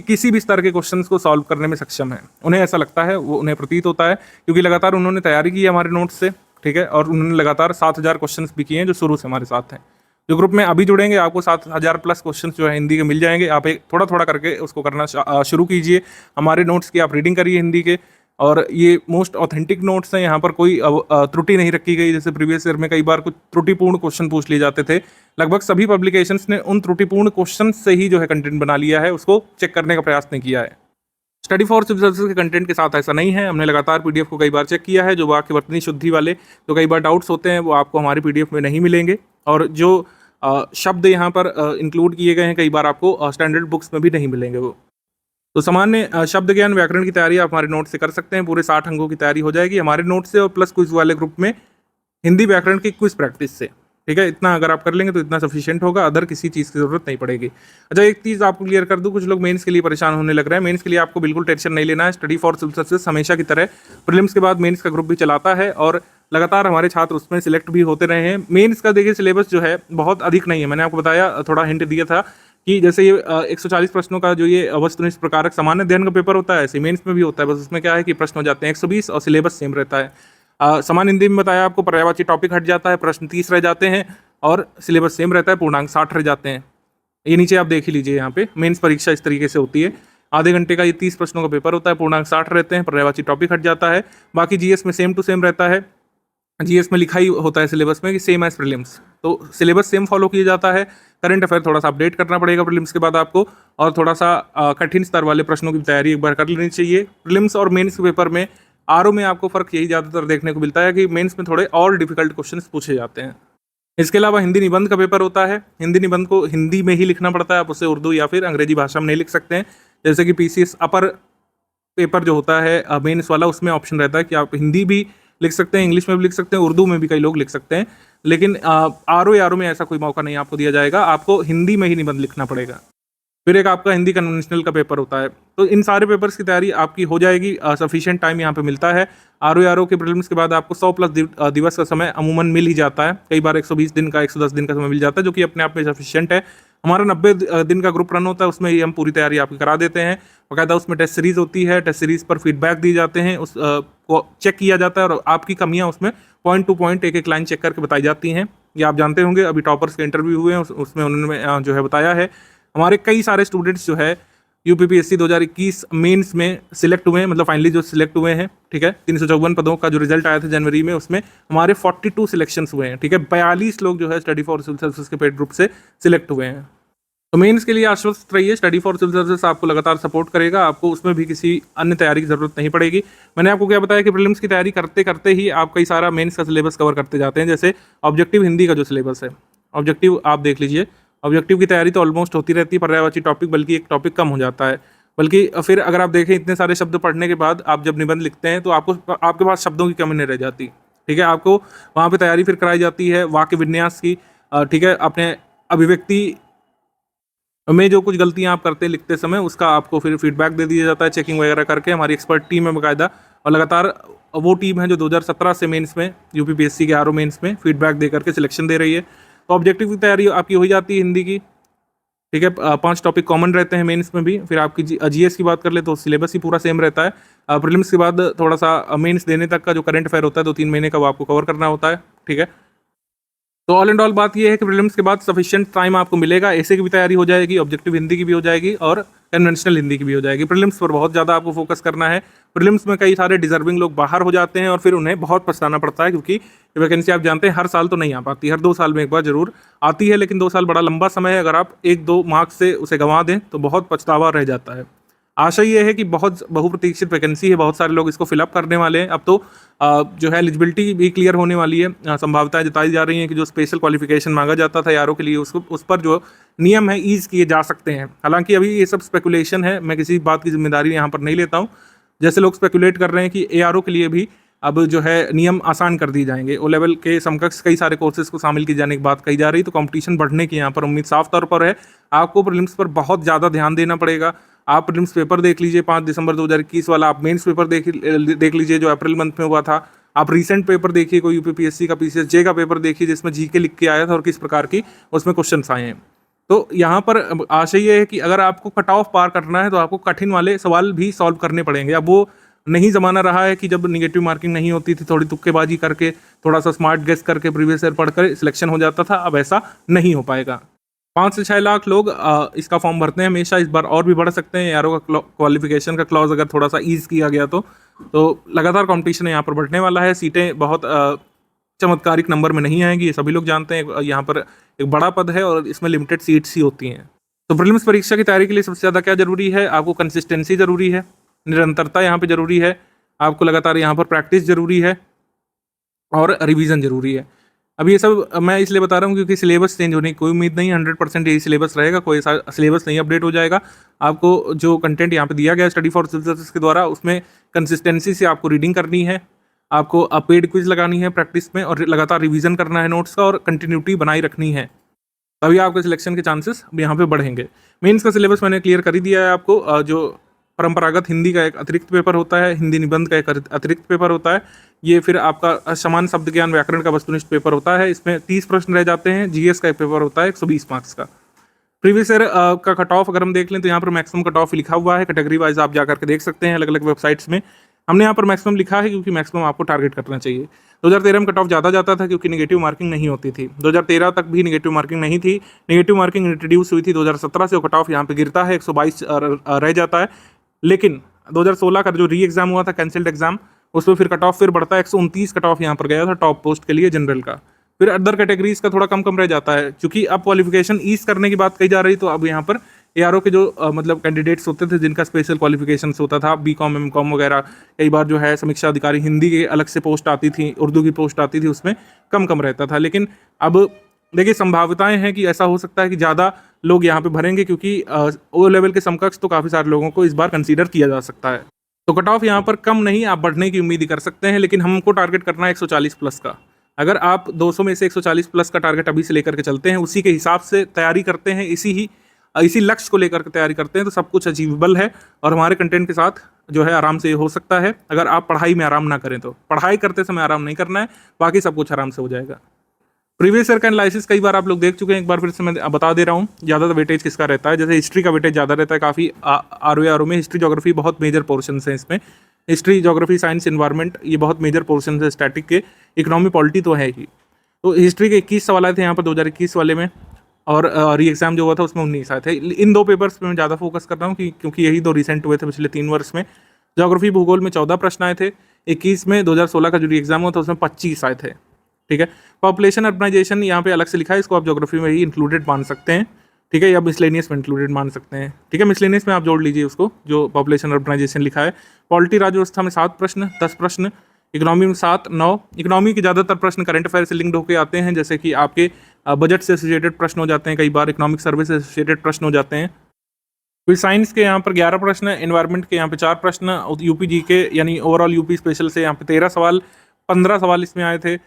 C: किसी भी स्तर के क्वेश्चंस को सॉल्व करने में सक्षम है। उन्हें ऐसा लगता है, वो उन्हें प्रतीत होता है, क्योंकि लगातार उन्होंने तैयारी की है हमारे नोट्स से, ठीक है। और उन्होंने लगातार 7000 क्वेश्चन भी किए हैं जो शुरू से हमारे साथ हैं। जो ग्रुप में अभी जुड़ेंगे आपको 7000 प्लस क्वेश्चन जो है हिंदी के मिल जाएंगे। आप एक थोड़ा थोड़ा करके उसको करना शुरू कीजिए। हमारे नोट्स की आप रीडिंग करिए हिंदी के, और ये मोस्ट ऑथेंटिक नोट्स हैं। यहाँ पर कोई त्रुटि नहीं रखी गई। जैसे प्रीवियस ईयर में कई बार कुछ त्रुटिपूर्ण क्वेश्चन पूछ लिए जाते थे, लगभग सभी पब्लिकेशंस ने उन त्रुटिपूर्ण क्वेश्चन से ही जो है कंटेंट बना लिया है, उसको चेक करने का प्रयास नहीं किया है। स्टडी फॉर सिविल सर्विसेज के कंटेंट के साथ ऐसा नहीं है। हमने लगातार पीडीएफ को कई बार चेक किया है। जो वाक्यवर्तनी शुद्धि वाले जो कई बार डाउट्स होते हैं वो आपको हमारी पीडीएफ में नहीं मिलेंगे, और जो शब्द यहाँ पर इंक्लूड किए गए हैं कई बार आपको स्टैंडर्ड बुक्स में भी नहीं मिलेंगे वो। तो सामान्य शब्द ज्ञान व्याकरण की तैयारी आप हमारे नोट से कर सकते हैं। पूरे 60 अंकों की तैयारी हो जाएगी हमारे नोट से, और प्लस क्विज वाले ग्रुप में हिंदी व्याकरण की क्विज प्रैक्टिस से, ठीक है। इतना अगर आप कर लेंगे तो इतना सफिशिएंट होगा, अदर किसी चीज़ की जरूरत नहीं पड़ेगी। अच्छा, एक चीज़ आपको क्लियर कर दूं, कुछ लोग मेंस के लिए परेशान होने लग रहे हैं। मेंस के लिए आपको बिल्कुल टेंशन नहीं लेना है। स्टडी फॉर सिविल सर्विसेज हमेशा की तरह प्रीलिम्स के बाद मेंस का ग्रुप भी चलाता है, और लगातार हमारे छात्र उसमें सिलेक्ट भी होते रहे हैं। मेंस का देखिए सिलेबस जो है बहुत अधिक नहीं है। मैंने आपको बताया, थोड़ा हिंट दिया था कि जैसे ये 140 प्रश्नों का जो ये वस्तुनिष्ठ प्रकारक सामान्य अध्ययन का पेपर होता है, ऐसे मेंस में भी होता है। बस उसमें क्या है कि प्रश्न हो जाते हैं 120 और सिलेबस सेम रहता है। सामान्य हिंदी में बताया आपको, पर्यायवाची टॉपिक हट जाता है, प्रश्न 30 रह जाते हैं और सिलेबस सेम रहता है, पूर्णांक 60 रह जाते हैं। ये नीचे आप देख ही लीजिए, यहाँ पे मेंस परीक्षा इस तरीके से होती है। आधे घंटे का ये 30 प्रश्नों का पेपर होता है, पूर्णांक 60 रहते हैं, पर्यायवाची टॉपिक हट जाता है। बाकी जीएस में सेम टू सेम रहता है। जीएस में लिखा ही होता है सिलेबस में कि सेम एज प्रीलिम्स, तो सिलेबस सेम फॉलो किया जाता है। करंट अफेयर थोड़ा सा अपडेट करना पड़ेगा प्रीलिम्स के बाद आपको, और थोड़ा सा कठिन स्तर वाले प्रश्नों की तैयारी एक बार कर लेनी चाहिए। प्रीलिम्स और मेंस के पेपर में आरओ में आपको फर्क यही ज़्यादातर देखने को मिलता है कि मेंस में थोड़े और डिफिकल्ट क्वेश्चंस पूछे जाते हैं। इसके अलावा हिंदी निबंध का पेपर होता है। हिंदी निबंध को हिंदी में ही लिखना पड़ता है, आप उसे उर्दू या फिर अंग्रेजी भाषा में नहीं लिख सकते हैं। जैसे कि पीसीएस अपर पेपर जो होता है मेंस वाला, उसमें ऑप्शन रहता है कि आप हिंदी भी लिख सकते हैं, इंग्लिश में भी लिख सकते हैं, उर्दू में भी कई लोग लिख सकते हैं। लेकिन आरओ में ऐसा कोई मौका नहीं आपको दिया जाएगा, आपको हिंदी में ही निबंध लिखना पड़ेगा। फिर एक आपका हिंदी कन्वेंशनल का पेपर होता है। तो इन सारे पेपर्स की तैयारी आपकी हो जाएगी। सफिशिएंट टाइम यहाँ पे मिलता है। आरओ के प्रीलिम्स के बाद आपको 100 प्लस दिवस का समय अमूमन मिल ही जाता है। कई बार 120 दिन का, 110 दिन का समय मिल जाता है, जो कि अपने आप में सफिशिएंट है। हमारा 90 दिन का ग्रुप रन होता है, उसमें हम पूरी तैयारी आपकी करा देते हैं। बाकायदा उसमें टेस्ट सीरीज होती है, टेस्ट सीरीज पर फीडबैक दिए जाते हैं, उस को चेक किया जाता है, और आपकी कमियाँ उसमें पॉइंट टू पॉइंट एक एक लाइन चेक करके बताई जाती हैं। ये आप जानते होंगे, अभी टॉपर्स के इंटरव्यू हुए हैं, उसमें उन्होंने जो है बताया है। हमारे कई सारे स्टूडेंट्स जो है यूपीपीएससी 2021 मेंस में सिलेक्ट हुए हैं, मतलब फाइनली जो सिलेक्ट हुए हैं, ठीक है। 354 पदों का जो रिजल्ट आया था जनवरी में, उसमें हमारे 42 सिलेक्शंस हुए हैं, ठीक है। 42 लोग जो है स्टडी फॉर सिविल सर्विसेज के पेड ग्रुप से सिलेक्ट हुए हैं। तो मेंस के लिए आश्वस्त रहिए, स्टडी फॉर सिविल सर्विसेज आपको लगातार सपोर्ट करेगा, आपको उसमें भी किसी अन्य तैयारी की जरूरत नहीं पड़ेगी। मैंने आपको क्या बताया कि प्रीलिम्स की तैयारी करते करते ही आप कई सारा मेंस का सिलेबस कवर करते जाते हैं। जैसे ऑब्जेक्टिव हिंदी का जो सिलेबस है, ऑब्जेक्टिव आप देख लीजिए, ऑब्जेक्टिव की तैयारी तो ऑलमोस्ट होती रहती है, पर्यायवाची टॉपिक बल्कि एक टॉपिक कम हो जाता है। बल्कि फिर अगर आप देखें इतने सारे शब्द पढ़ने के बाद आप जब निबंध लिखते हैं तो आपको आपके पास शब्दों की कमी नहीं रह जाती, ठीक है। आपको वहाँ पे तैयारी फिर कराई जाती है वाक्य विन्यास की, ठीक है। अपने अभिव्यक्ति में जो कुछ गलतियां आप करते हैं लिखते समय, उसका आपको फिर फीडबैक दे दिया जाता है चेकिंग वगैरह करके। हमारी एक्सपर्ट टीम है बाकायदा, और लगातार वो टीम है जो 2017 से मेंस में यूपीपीएससी के आरओ मेंस में फीडबैक दे करके सिलेक्शन दे रही है। तो ऑब्जेक्टिव की तैयारी आपकी हो जाती है हिंदी की, ठीक है। 5 टॉपिक कॉमन रहते हैं मेंस में भी। फिर आपकी जीएस की बात कर ले तो सिलेबस ही पूरा सेम रहता है। प्रीलिम्स के बाद थोड़ा सा मेंस देने तक का जो करंट अफेयर होता है 2-3 महीने का, वो आपको कवर करना होता है, ठीक है। तो ऑल एंड ऑल बात ये है कि प्रीलिम्स के बाद सफिशिएंट टाइम आपको मिलेगा, ऐसे की भी तैयारी हो जाएगी, ऑब्जेक्टिव हिंदी की भी हो जाएगी और कन्वेंशनल हिंदी की भी हो जाएगी। प्रीलिम्स पर बहुत ज़्यादा आपको फोकस करना है। प्रीलिम्स में कई सारे डिजर्विंग लोग बाहर हो जाते हैं और फिर उन्हें बहुत पछताना पड़ता है, क्योंकि वैकेंसी आप जानते हैं हर साल तो नहीं आ पाती, हर 2 साल में एक बार जरूर आती है, लेकिन 2 साल बड़ा लंबा समय है। अगर आप 1-2 मार्क्स से उसे गंवा दें तो बहुत पछतावा रह जाता है। आशा ये है कि बहुत बहुप्रतीक्षित वैकेंसी है, बहुत सारे लोग इसको फिलअप करने वाले हैं। अब तो जो है एलिजिबिलिटी भी क्लियर होने वाली है, संभावनाएं जताई जा रही हैं कि जो स्पेशल क्वालिफिकेशन मांगा जाता था यारों के लिए, उसको उस पर जो नियम है ईज किए जा सकते हैं। हालांकि अभी ये सब स्पेकुलेशन है, मैं किसी बात की जिम्मेदारी यहाँ पर नहीं लेता हूँ। जैसे लोग स्पेकुलेट कर रहे हैं कि एआरओ के लिए भी अब जो है नियम आसान कर दिए जाएंगे, ओ लेवल के समकक्ष कई सारे कोर्सेज को शामिल किए जाने की बात कही जा रही, तो कंपटीशन बढ़ने की यहाँ पर उम्मीद साफ तौर पर है। आपको प्रीलिम्स पर बहुत ज़्यादा ध्यान देना पड़ेगा। आप प्रीलिम्स पेपर देख लीजिए 5 दिसंबर 2021 वाला, आप मेंस पेपर देख लीजिए जो अप्रैल मंथ में हुआ था, आप रीसेंट पेपर देखिए कोई यूपीपीएससी का पीसीएसजे का पेपर देखिए जिसमें जीके लिख के आया था और किस प्रकार की उसमें क्वेश्चंस आए हैं। तो यहाँ पर आशा ये है कि अगर आपको कट ऑफ पार करना है तो आपको कठिन वाले सवाल भी सॉल्व करने पड़ेंगे। अब वो नहीं ज़माना रहा है कि जब निगेटिव मार्किंग नहीं होती थी, थोड़ी तुक्केबाजी करके, थोड़ा सा स्मार्ट गेस करके प्रीवियस ईयर पढ़कर सिलेक्शन हो जाता था। अब ऐसा नहीं हो पाएगा। 5 से 6 लाख लोग इसका फॉर्म भरते हैं हमेशा, इस बार और भी बढ़ सकते हैं। यारों का क्वालिफिकेशन का क्लॉज अगर थोड़ा सा ईज किया गया तो लगातार कंपटीशन यहाँ पर बढ़ने वाला है। सीटें बहुत चमत्कारिक नंबर में नहीं आएंगी, ये सभी लोग जानते हैं। यहाँ पर एक बड़ा पद है और इसमें लिमिटेड सीट्स ही होती हैं। तो प्रीलिम्स परीक्षा की तैयारी के लिए सबसे ज़्यादा क्या जरूरी है? आपको कंसिस्टेंसी जरूरी है, निरंतरता यहाँ पे जरूरी है, आपको लगातार यहाँ पर प्रैक्टिस जरूरी है और रिवीजन जरूरी है। अब ये सब मैं इसलिए बता रहा हूँ क्योंकि सिलेबस चेंज होने की कोई उम्मीद नहीं, 100% यही सिलेबस रहेगा, कोई सिलेबस नहीं अपडेट हो जाएगा। आपको जो कंटेंट यहाँ पे दिया गया है स्टडी फॉर सिविल सर्विसेज के द्वारा, उसमें कंसिस्टेंसी से आपको रीडिंग करनी है, आपको पेड क्विज लगानी है प्रैक्टिस में, और लगातार रिवीजन करना है नोट्स का, और कंटिन्यूटी बनाई रखनी है, तभी आपके सिलेक्शन के चांसेस यहाँ पे बढ़ेंगे। मेंस का सिलेबस मैंने क्लियर कर ही दिया है आपको। जो परंपरागत हिंदी का एक अतिरिक्त पेपर होता है, हिंदी निबंध का एक अतिरिक्त पेपर होता है, ये फिर आपका समान शब्द ज्ञान व्याकरण का वस्तुनिष्ठ पेपर होता है। इसमें 30 प्रश्न रह जाते हैं। जीएस का एक पेपर होता है 120 मार्क्स का। प्रीवियस ईयर का कट ऑफ अगर हम देख लें तो यहाँ पर मैक्सिमम कट ऑफ लिखा हुआ है, कैटेगरी वाइज आप जाकर के देख सकते हैं अलग अलग वेबसाइट्स में। हमने यहाँ पर मैक्सिमम लिखा है क्योंकि मैक्सिमम आपको टारगेट करना चाहिए। 2013 में कट ऑफ ज़्यादा जाता था क्योंकि नेगेटिव मार्किंग नहीं होती थी। 2013 तक भी नेगेटिव मार्किंग नहीं थी, नेगेटिव मार्किंग इंट्रोड्यूस हुई थी 2017 से, कट ऑफ यहाँ पे गिरता है, 122 रह जाता है। लेकिन 2016 का जो री एग्जाम हुआ था, कैंसिल्ड एग्जाम, उसमें फिर कट ऑफ फिर बढ़ता है, 129 कट ऑफ यहाँ पर गया था टॉप पोस्ट के लिए जनरल का। फिर अदर कैटेगरीज का थोड़ा कम रह जाता है, क्योंकि अब क्वालिफिकेशन ईज करने की बात कही जा रही, तो अब यहाँ पर एआरओ के जो मतलब कैंडिडेट्स होते थे जिनका स्पेशल क्वालिफिकेशन होता था, बीकॉम एमकॉम वगैरह, कई बार जो है समीक्षा अधिकारी हिंदी के अलग से पोस्ट आती थी, उर्दू की पोस्ट आती थी, उसमें कम रहता था। लेकिन अब देखिए संभावनाएं हैं कि ऐसा हो सकता है कि ज़्यादा लोग यहाँ पे भरेंगे, क्योंकि ओ लेवल के समकक्ष तो काफ़ी सारे लोगों को इस बार कंसीडर किया जा सकता है। तो कट ऑफ यहाँ पर कम नहीं, आप बढ़ने की उम्मीद ही कर सकते हैं, लेकिन हमको टारगेट करना है 140 प्लस का। अगर आप 200 में से 140 प्लस का टारगेट अभी से लेकर के चलते हैं, उसी के हिसाब से तैयारी करते हैं, इसी लक्ष्य को लेकर के तैयारी करते हैं, तो सब कुछ अचीवेबल है और हमारे कंटेंट के साथ जो है आराम से हो सकता है। अगर आप पढ़ाई में आराम ना करें तो, पढ़ाई करते समय आराम नहीं करना है, बाकी सब कुछ आराम से हो जाएगा। प्रीवियस ईयर का एनालिसिस कई बार आप लोग देख चुके हैं, एक बार फिर से मैं बता दे रहा हूँ। ज़्यादा वेटेज किसका रहता है? जैसे हिस्ट्री का वेटेज ज़्यादा रहता है काफ़ी आरओ में। हिस्ट्री ज्योग्राफी बहुत मेजर पोर्शन है इसमें, हिस्ट्री ज्योग्राफी साइंस इन्वायरमेंट ये बहुत मेजर पोर्शन है स्टैटिक के। इकोनॉमी पॉलिटी तो है ही। तो हिस्ट्री के 21 सवाल आए थे यहाँ पर 2021 वाले में, और री एग्ज़ाम जो हुआ था उसमें 19 आए थे। इन 2 पेपर्स पे मैं ज़्यादा फोकस कर रहा हूँ क्योंकि यही 2 रिसेंट हुए थे पिछले 3 वर्ष में। ज्योग्राफी भूगोल में 14 प्रश्न आए थे, 21 में 2016 का जो री एग्ज़ाम हुआ था उसमें 25 आए थे। ठीक है, पॉपुलेशन अर्बनाइजेशन यहाँ पे अलग से लिखा है, इसको आप ज्योग्राफी में ही इंक्लूडेड मान सकते हैं। ठीक है, या मिसलेनियस में इंक्लूडेड मान सकते हैं। ठीक है, मिसलेनियस में आप जोड़ लीजिए उसको जो पॉपुलेशन अर्बनाइजेशन लिखा है। पॉलिटी राज्य व्यवस्था में 7 प्रश्न, 10 प्रश्न, इकोनॉमी में 7, 9। इकोनॉमी के ज़्यादातर प्रश्न करंट अफेयर से लिंक्ड होकर आते हैं, जैसे कि आपके बजट से एसोसिएटेड प्रश्न हो जाते हैं, कई बार इकोनॉमिक सर्वे से एसोसिएटेड प्रश्न हो जाते हैं। फिर साइंस के यहाँ पर 11 प्रश्न, एनवायरनमेंट के यहाँ पे 4 प्रश्न, यूपी जी के यानी ओवरऑल यूपी स्पेशल से यहाँ पे 13 सवाल, 15 सवाल इसमें आए थे।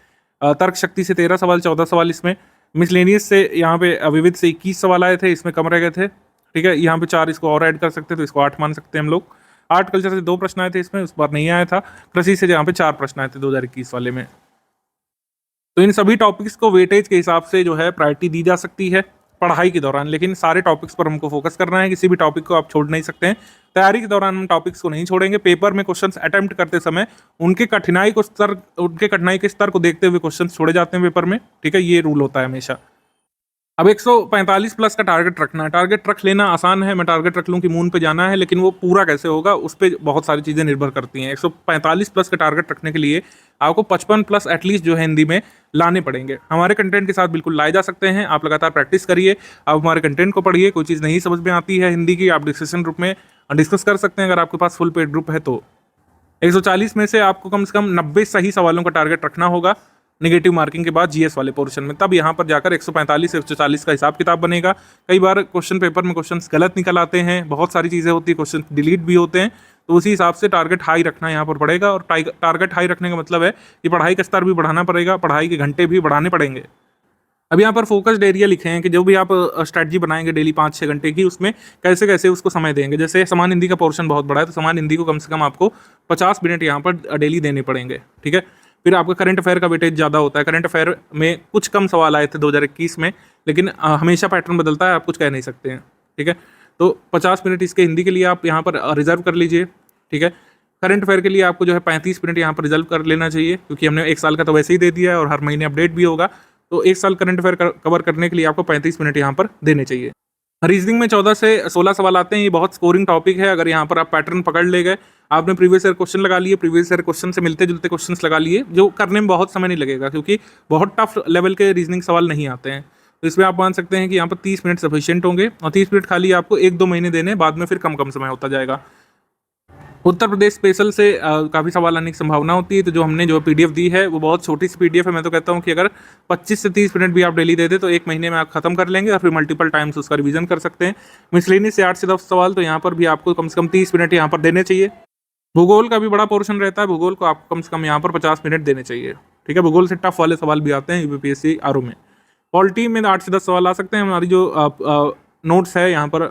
C: तर्क शक्ति से 13 सवाल, 14 सवाल इसमें। मिसलेनियस से यहाँ पे विविध से 21 सवाल आए थे, इसमें कम रह गए थे। ठीक है, यहाँ पे 4 इसको और ऐड कर सकते हैं तो इसको 8 मान सकते हैं हम लोग। आर्ट कल्चर से 2 प्रश्न आए थे इसमें, उस बार नहीं आया था। कृषि से यहाँ पे 4 प्रश्न आए थे 2021 वाले में। तो इन सभी टॉपिक्स को वेटेज के हिसाब से जो है प्रायोरिटी दी जा सकती है पढ़ाई के दौरान, लेकिन सारे टॉपिक्स पर हमको फोकस करना है, किसी भी टॉपिक को आप छोड़ नहीं सकते हैं। तैयारी के दौरान हम टॉपिक्स को नहीं छोड़ेंगे, पेपर में क्वेश्चंस अटेम्प्ट करते समय उनके कठिनाई के स्तर को देखते हुए क्वेश्चंस छोड़े जाते हैं पेपर में। ठीक है, ये रूल होता है हमेशा। अब 145 प्लस का टारगेट रखना है। टारगेट रख लेना आसान है, मैं टारगेट रख लूँ कि मून पे जाना है, लेकिन वो पूरा कैसे होगा उस पर बहुत सारी चीज़ें निर्भर करती हैं। 145 प्लस का टारगेट रखने के लिए आपको 55 प्लस एटलीस्ट जो है हिंदी में लाने पड़ेंगे। हमारे कंटेंट के साथ बिल्कुल लाए जा सकते हैं, आप लगातार प्रैक्टिस करिए, आप हमारे कंटेंट को पढ़िए। कोई चीज़ नहीं समझ में आती है हिंदी की, आप डिस्कशन ग्रुप में डिस्कस कर सकते हैं अगर आपके पास फुल पेड ग्रुप है तो। 140 में से आपको कम से कम 90 सही सवालों का टारगेट रखना होगा नेगेटिव मार्किंग के बाद जीएस वाले पोर्शन में, तब यहाँ पर जाकर 145 140 का हिसाब किताब बनेगा। कई बार क्वेश्चन पेपर में क्वेश्चंस गलत निकल आते हैं, बहुत सारी चीज़ें होती है, क्वेश्चन डिलीट भी होते हैं, तो उसी हिसाब से टारगेट हाई रखना यहाँ पर पड़ेगा। और टारगेट हाई रखने का मतलब है कि पढ़ाई का स्तर भी बढ़ाना पड़ेगा, पढ़ाई के घंटे भी बढ़ाने पड़ेंगे। अब यहाँ पर फोकस्ड एरिया लिखे हैं कि जो भी आप स्ट्रैटेजी बनाएंगे डेली 5-6 घंटे की, उसमें कैसे कैसे उसको समय देंगे। जैसे समान हिंदी का पोर्शन बहुत बड़ा है, तो समान हिंदी को कम से कम आपको 50 मिनट यहाँ पर डेली देने पड़ेंगे। ठीक है, फिर आपका करंट अफेयर का वेटेज ज़्यादा होता है। करंट अफेयर में कुछ कम सवाल आए थे 2021 में, लेकिन हमेशा पैटर्न बदलता है, आप कुछ कह नहीं सकते हैं। ठीक है, तो 50 मिनट इसके हिंदी के लिए आप यहाँ पर रिजर्व कर लीजिए। ठीक है, करंट अफेयर के लिए आपको जो है 35 मिनट यहाँ पर रिजर्व कर लेना चाहिए, क्योंकि हमने 1 साल का तो वैसे ही दे दिया है और हर महीने अपडेट भी होगा, तो 1 साल करंट अफेयर कवर करने के लिए आपको 35 मिनट यहाँ पर देने चाहिए। रीजनिंग में 14 से 16 सवाल आते हैं, ये बहुत स्कोरिंग टॉपिक है। अगर यहाँ पर आप पैटर्न पकड़ ले गए, आपने प्रीवियस ईयर क्वेश्चन लगा लिए, प्रीवियस ईयर क्वेश्चन से मिलते जुलते क्वेश्चंस लगा लिए, जो करने में बहुत समय नहीं लगेगा, क्योंकि बहुत टफ लेवल के रीजनिंग सवाल नहीं आते हैं। तो इसमें आप मान सकते हैं कि यहाँ पर 30 मिनट सफिशिएंट होंगे, और 30 मिनट खाली आपको 1-2 महीने देने, बाद में फिर कम कम समय होता जाएगा। उत्तर प्रदेश स्पेशल से काफ़ी सवाल आने की संभावना होती है, तो जो हमने जो पीडीएफ दी है वो बहुत छोटी सी पीडीएफ है। मैं तो कहता हूँ कि अगर 25 से 30 मिनट भी आप डेली दे दें तो 1 महीने में आप खत्म कर लेंगे, और फिर मल्टीपल टाइम्स उसका रिवीजन कर सकते हैं। मिसलेनियस से 8 से 10 सवाल, तो यहाँ पर भी आपको कम से कम 30 मिनट यहाँ पर देने चाहिए। भूगोल का भी बड़ा पोर्शन रहता है, भूगोल को आपको कम से कम यहाँ पर 50 मिनट देने चाहिए। ठीक है, भूगोल से टफ वाले सवाल भी आते हैं यूपीएससी आरओ में। पॉलिटी में 8 से 10 सवाल आ सकते हैं। हमारी जो नोट्स है यहाँ पर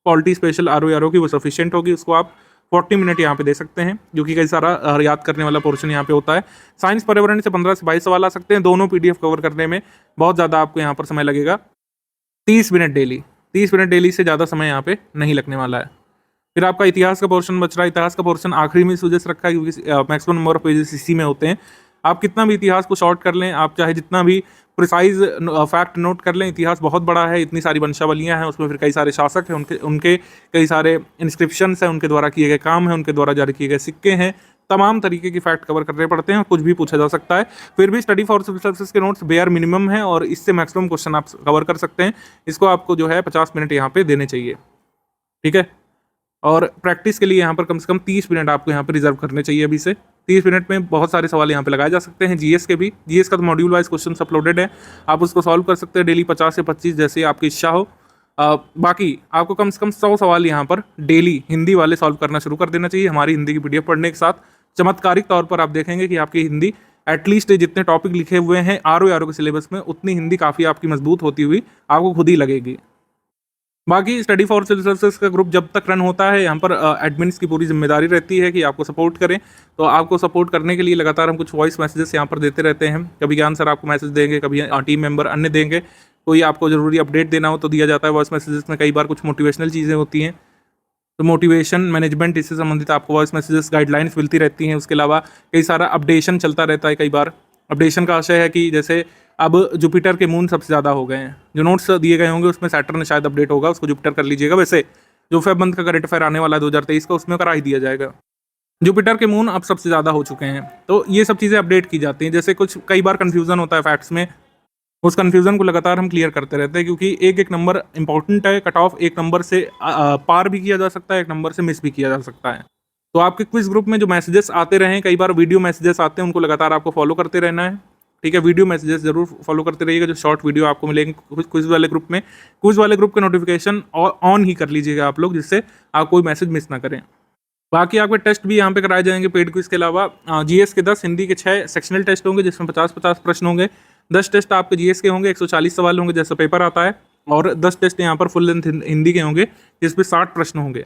C: पॉलिटी स्पेशल आरओ की, वो सफिशिएंट होगी, उसको आप 40 मिनट यहाँ पे दे सकते हैं, जो कि कई सारा याद करने वाला पोर्शन यहाँ पे होता है। साइंस पर्यावरण से 15 से 22 सवाल आ सकते हैं, दोनों पीडीएफ कवर करने में बहुत ज़्यादा आपको यहाँ पर समय लगेगा। 30 मिनट डेली से ज़्यादा समय यहाँ पे नहीं लगने वाला है। फिर आपका इतिहास का पोर्शन बच रहा है। इतिहास का पोर्शन आखिरी में सुजैस रखा है, क्योंकि मैक्सिमम नंबर ऑफ पेजेस इसी में होते हैं। आप कितना भी इतिहास को शॉर्ट कर लें, आप चाहे जितना भी प्रिसाइज फैक्ट नोट कर लें, इतिहास बहुत बड़ा है, इतनी सारी वंशावलियाँ हैं, उसमें फिर कई सारे शासक हैं, उनके कई सारे इंस्क्रिप्शंस हैं, उनके द्वारा किए गए काम हैं, उनके द्वारा जारी किए गए सिक्के हैं, तमाम तरीके की फैक्ट कवर करने पड़ते हैं, और कुछ भी पूछा जा सकता है। फिर भी स्टडी फॉर सिविल सर्विसेज के नोट्स बेयर मिनिमम है, और इससे मैक्सिमम क्वेश्चन आप कवर कर सकते हैं। इसको आपको जो है 50 मिनट यहाँ पे देने चाहिए। ठीक है, और प्रैक्टिस के लिए यहाँ पर कम से कम 30 मिनट आपको यहाँ पर रिजर्व करने चाहिए अभी से। 30 मिनट में बहुत सारे सवाल यहाँ पे लगाए जा सकते हैं। जीएस के भी, जीएस का तो मॉड्यूल वाइज क्वेश्चन अपलोडेड है, आप उसको सॉल्व कर सकते हैं डेली 50 से 25 जैसे आपकी इच्छा हो। बाकी आपको कम से कम 100 सवाल यहाँ पर डेली हिंदी वाले सॉल्व करना शुरू कर देना चाहिए। हमारी हिंदी की पीडीएफ पढ़ने के साथ चमत्कारिक तौर पर आप देखेंगे कि आपकी हिंदी एटलीस्ट जितने टॉपिक लिखे हुए हैं आरओ के सिलेबस में, उतनी हिंदी काफ़ी आपकी मजबूत होती हुई आपको खुद ही लगेगी। बाकी स्टडी फॉर सिविल सर्विसेज का ग्रुप जब तक रन होता है, यहाँ पर एडमिन्स की पूरी जिम्मेदारी रहती है कि आपको सपोर्ट करें। तो आपको सपोर्ट करने के लिए लगातार हम कुछ वॉइस मैसेजेस यहाँ पर देते रहते हैं। कभी ज्ञान सर आपको मैसेज देंगे, कभी टीम मेंबर अन्य देंगे, कोई आपको ज़रूरी अपडेट देना हो तो दिया जाता है वॉइस मैसेजेस में। कई बार कुछ मोटिवेशनल चीज़ें होती हैं, तो मोटिवेशन मैनेजमेंट इससे संबंधित आपको वॉइस मैसेजेस गाइडलाइंस मिलती रहती हैं। उसके अलावा कई सारा अपडेशन चलता रहता है। कई बार अपडेशन का आशय है कि जैसे अब जुपिटर के मून सबसे ज़्यादा हो गए हैं। जो नोट्स दिए गए होंगे उसमें सैटर्न शायद अपडेट होगा, उसको जुपिटर कर लीजिएगा। वैसे जो फेब मंथ का करंट अफेयर आने वाला है 2023 का, उसमें करा ही दिया जाएगा। जुपिटर के मून अब सबसे ज़्यादा हो चुके हैं, तो ये सब चीज़ें अपडेट की जाती हैं। जैसे कुछ कई बार कन्फ्यूज़न होता है फैक्ट्स में, उस कन्फ्यूज़न को लगातार हम क्लियर करते रहते हैं, क्योंकि एक एक नंबर इंपॉर्टेंट है। कट ऑफ एक नंबर से पार भी किया जा सकता है, एक नंबर से मिस भी किया जा सकता है। तो आपके क्विज ग्रुप में जो मैसेजेस आते रहें, कई बार वीडियो मैसेजेस आते हैं, उनको लगातार आपको फॉलो करते रहना है। ठीक है, वीडियो मैसेजेस जरूर फॉलो करते रहिएगा। जो शॉर्ट वीडियो आपको मिलेंगे क्विज वाले ग्रुप में, क्विज वाले ग्रुप के नोटिफिकेशन ऑन ही कर लीजिएगा आप लोग, जिससे आप कोई मैसेज मिस ना करें। बाकी आपके टेस्ट भी यहाँ पे कराए जाएंगे पेड क्विज के अलावा। जीएस के 10, हिंदी के 6 सेक्शनल टेस्ट होंगे, जिसमें 50-50 प्रश्न होंगे। 10 टेस्ट आपके जीएस के होंगे, 140 सवाल होंगे जैसा पेपर आता है, और 10 टेस्ट यहाँ पर फुल लेंथ हिंदी के होंगे, जिसमें 60 प्रश्न होंगे,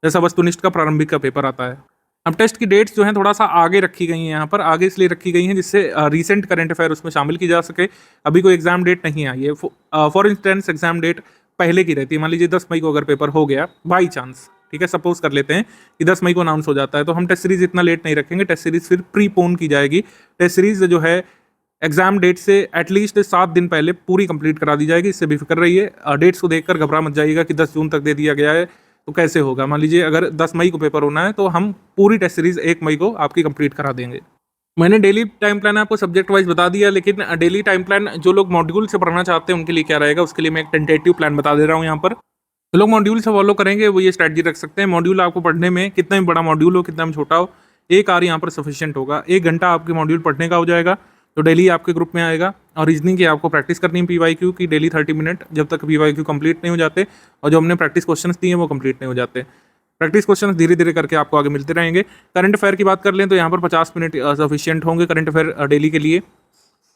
C: जैसा वस्तुनिष्ठ का प्रारंभिक का पेपर आता है। अब टेस्ट की डेट्स जो हैं थोड़ा सा आगे रखी गई हैं, यहाँ पर आगे इसलिए रखी गई हैं जिससे रीसेंट करंट अफेयर उसमें शामिल की जा सके। अभी कोई एग्जाम डेट नहीं आई है। फॉर इंस्टेंस एग्जाम डेट पहले की रहती है। मान लीजिए 10 मई को अगर पेपर हो गया बाई चांस, ठीक है, सपोज कर लेते हैं कि 10 मई को अनाउंस हो जाता है, तो हम टेस्ट सीरीज इतना लेट नहीं रखेंगे। टेस्ट सीरीज फिर प्रीपोन की जाएगी। टेस्ट सीरीज जो है एग्जाम डेट से एटलीस्ट 7 दिन पहले पूरी कंप्लीट करा दी जाएगी। इससे बेफिक्र रहिए। डेट्स को देखकर घबरा मत जाइएगा कि 10 जून तक दे दिया गया है तो कैसे होगा। मान लीजिए अगर 10 मई को पेपर होना है तो हम पूरी टेस्ट सीरीज 1 मई को आपकी कंप्लीट करा देंगे। मैंने डेली टाइम प्लान आपको सब्जेक्ट वाइज बता दिया, लेकिन डेली टाइम प्लान जो लोग मॉड्यूल से पढ़ना चाहते हैं उनके लिए क्या रहेगा, उसके लिए मैं एक टेंटेटिव प्लान बता दे रहा हूँ यहाँ पर। जो लोग मॉड्यूल से फॉलो करेंगे वो ये स्ट्रैटेजी रख सकते हैं। मॉड्यूल आपको पढ़ने में, कितना भी बड़ा मॉड्यूल हो, कितना भी छोटा हो, 1 आवर यहाँ पर सफिशिएंट होगा। 1 घंटा आपके मॉड्यूल पढ़ने का हो जाएगा, तो डेली आपके ग्रुप में आएगा। और रीजनिंग की आपको प्रैक्टिस करनी है पीवाईक्यू की डेली 30 मिनट, जब तक पीवाईक्यू कंप्लीट नहीं हो जाते और जो हमने प्रैक्टिस क्वेश्चंस दिए हैं वो कंप्लीट नहीं हो जाते। प्रैक्टिस क्वेश्चन धीरे धीरे करके आपको आगे मिलते रहेंगे। करंट अफेयर की बात कर लें तो यहाँ पर 50 मिनट सफिशिएंट होंगे करंट अफेयर डेली के लिए।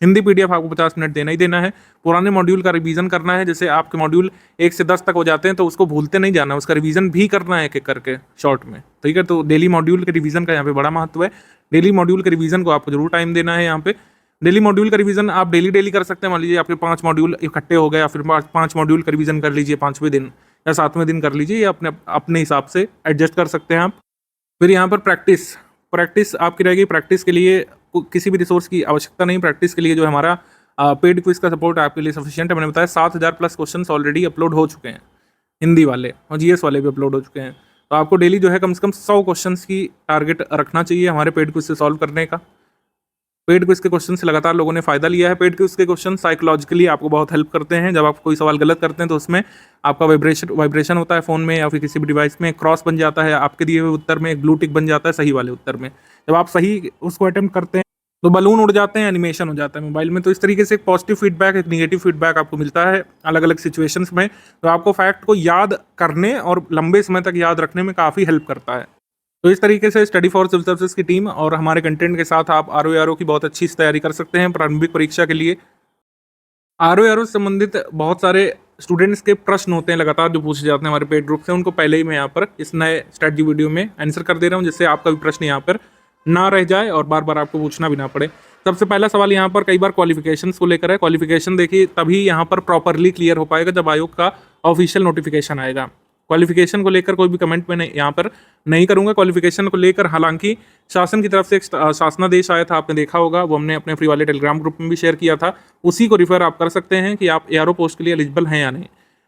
C: हिंदी पीडीएफ आपको 50 मिनट देना ही देना है। पुराने मॉड्यूल का रिवीजन करना है। जैसे आपके मॉड्यूल 1 से 10 तक हो जाते हैं तो उसको भूलते नहीं जाना, उसका रिवीजन भी करना है एक एक करके शॉर्ट में, ठीक है। तो डेली मॉड्यूल के रिवीजन का यहाँ पे बड़ा महत्व है। डेली मॉड्यूल के रिवीजन को आपको जरूर टाइम देना है। यहाँ पे डेली मॉड्यूल का रिवीजन आप डेली कर सकते हैं। मान लीजिए आपके 5 मॉड्यूल इकट्ठे हो गए, या फिर 5 मॉड्यूल का रिवीजन कर लीजिए 5वें दिन या 7वें दिन कर लीजिए, या अपने हिसाब से एडजस्ट कर सकते हैं आप। फिर यहाँ पर प्रैक्टिस आपकी रहेगी। प्रैक्टिस के लिए किसी भी रिसोर्स की आवश्यकता नहीं। प्रैक्टिस के लिए जो हमारा पेड क्विज का सपोर्ट आपके लिए सफिशिएंट है। मैंने बताया 7000 प्लस क्वेश्चन ऑलरेडी अपलोड हो चुके हैं, हिंदी वाले और जीएस वाले भी अपलोड हो चुके हैं। तो आपको डेली जो है कम से कम 100 क्वेश्चन की टारगेट रखना चाहिए हमारे पेड क्विज से सॉल्व करने का। पेड क्विज के क्वेश्चन से लगातार लोगों ने फायदा लिया है। पेड क्विज के क्वेश्चन साइकोलॉजिकली आपको बहुत हेल्प करते हैं। जब आप कोई सवाल गलत करते हैं तो उसमें आपका वाइब्रेशन होता है फ़ोन में या फिर किसी भी डिवाइस में, क्रॉस बन जाता है आपके दिए हुए उत्तर में, एक ब्लू टिक बन जाता है सही वाले उत्तर में। जब आप सही उसको अटेम्प्ट करते हैं तो बलून उड़ जाते हैं, एनिमेशन हो जाता है मोबाइल में। तो इस तरीके से एक पॉजिटिव फीडबैक, एक निगेटिव फीडबैक आपको मिलता है अलग अलग सिचुएशंस में। तो आपको फैक्ट को याद करने और लंबे समय तक याद रखने में काफ़ी हेल्प करता है। तो इस तरीके से स्टडी फॉर सिविल सर्विसेज की टीम और हमारे कंटेंट के साथ आप आरओ की बहुत अच्छी तैयारी कर सकते हैं प्रारंभिक परीक्षा के लिए। आरओ से संबंधित बहुत सारे स्टूडेंट्स के प्रश्न होते हैं लगातार जो पूछे जाते हैं हमारे पेड ग्रुप से, उनको पहले ही मैं यहाँ पर इस नए स्ट्रैटेजी वीडियो में आंसर कर दे रहा हूँ, जिससे आपका भी प्रश्न यहाँ पर ना रह जाए और बार बार आपको पूछना भी ना पड़े। सबसे पहला सवाल यहाँ पर कई बार क्वालिफिकेशंस को लेकर है। क्वालिफिकेशन देखिए तभी यहाँ पर प्रॉपरली क्लियर हो पाएगा जब आयोग का ऑफिशियल नोटिफिकेशन आएगा। क्वालिफिकेशन को लेकर कोई भी कमेंट मैं यहाँ पर नहीं करूंगा। क्वालिफिकेशन को लेकर हालांकि शासन की तरफ से एक शासनादेश आया था, आपने देखा होगा, वो हमने अपने फ्री वाले टेलीग्राम ग्रुप में भी शेयर किया था। उसी को रिफर आप कर सकते हैं कि आप एआरओ पोस्ट के लिए एलिजिबल हैं या नहीं।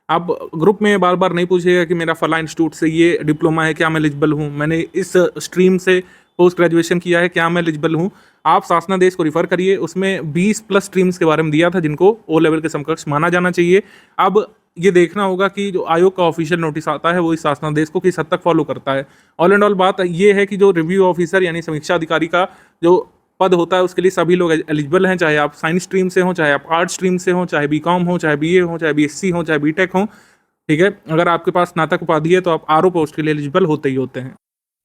C: आप ग्रुप में बार बार नहीं पूछिएगा कि मेरा फला इंस्टीट्यूट से ये डिप्लोमा है, क्या मैं एलिजिबल हूँ, मैंने इस स्ट्रीम से पोस्ट ग्रेजुएशन किया है, क्या मैं एलिजिबल हूँ। आप शासनादेश को रिफर करिए, उसमें 20+ स्ट्रीम्स के बारे में दिया था जिनको ओ लेवल के समकक्ष माना जाना चाहिए। अब ये देखना होगा कि जो आयोग का ऑफिशियल नोटिस आता है वो इस शासनादेश को किस हद तक फॉलो करता है। ऑल एंड ऑल बात ये है कि जो रिव्यू ऑफिसर यानी समीक्षा अधिकारी का जो पद होता है उसके लिए सभी लोग एलिजिबल हैं, चाहे आप साइंस स्ट्रीम से हो, चाहे आप आर्ट स्ट्रीम से हो, चाहे बीकॉम हो, चाहे बीए हो, चाहे बीएससी हो, चाहे बीटेक हो, ठीक है। अगर आपके पास स्नातक उपाधि है तो आप आरओ पोस्ट के लिए एलिजिबल होते ही होते हैं।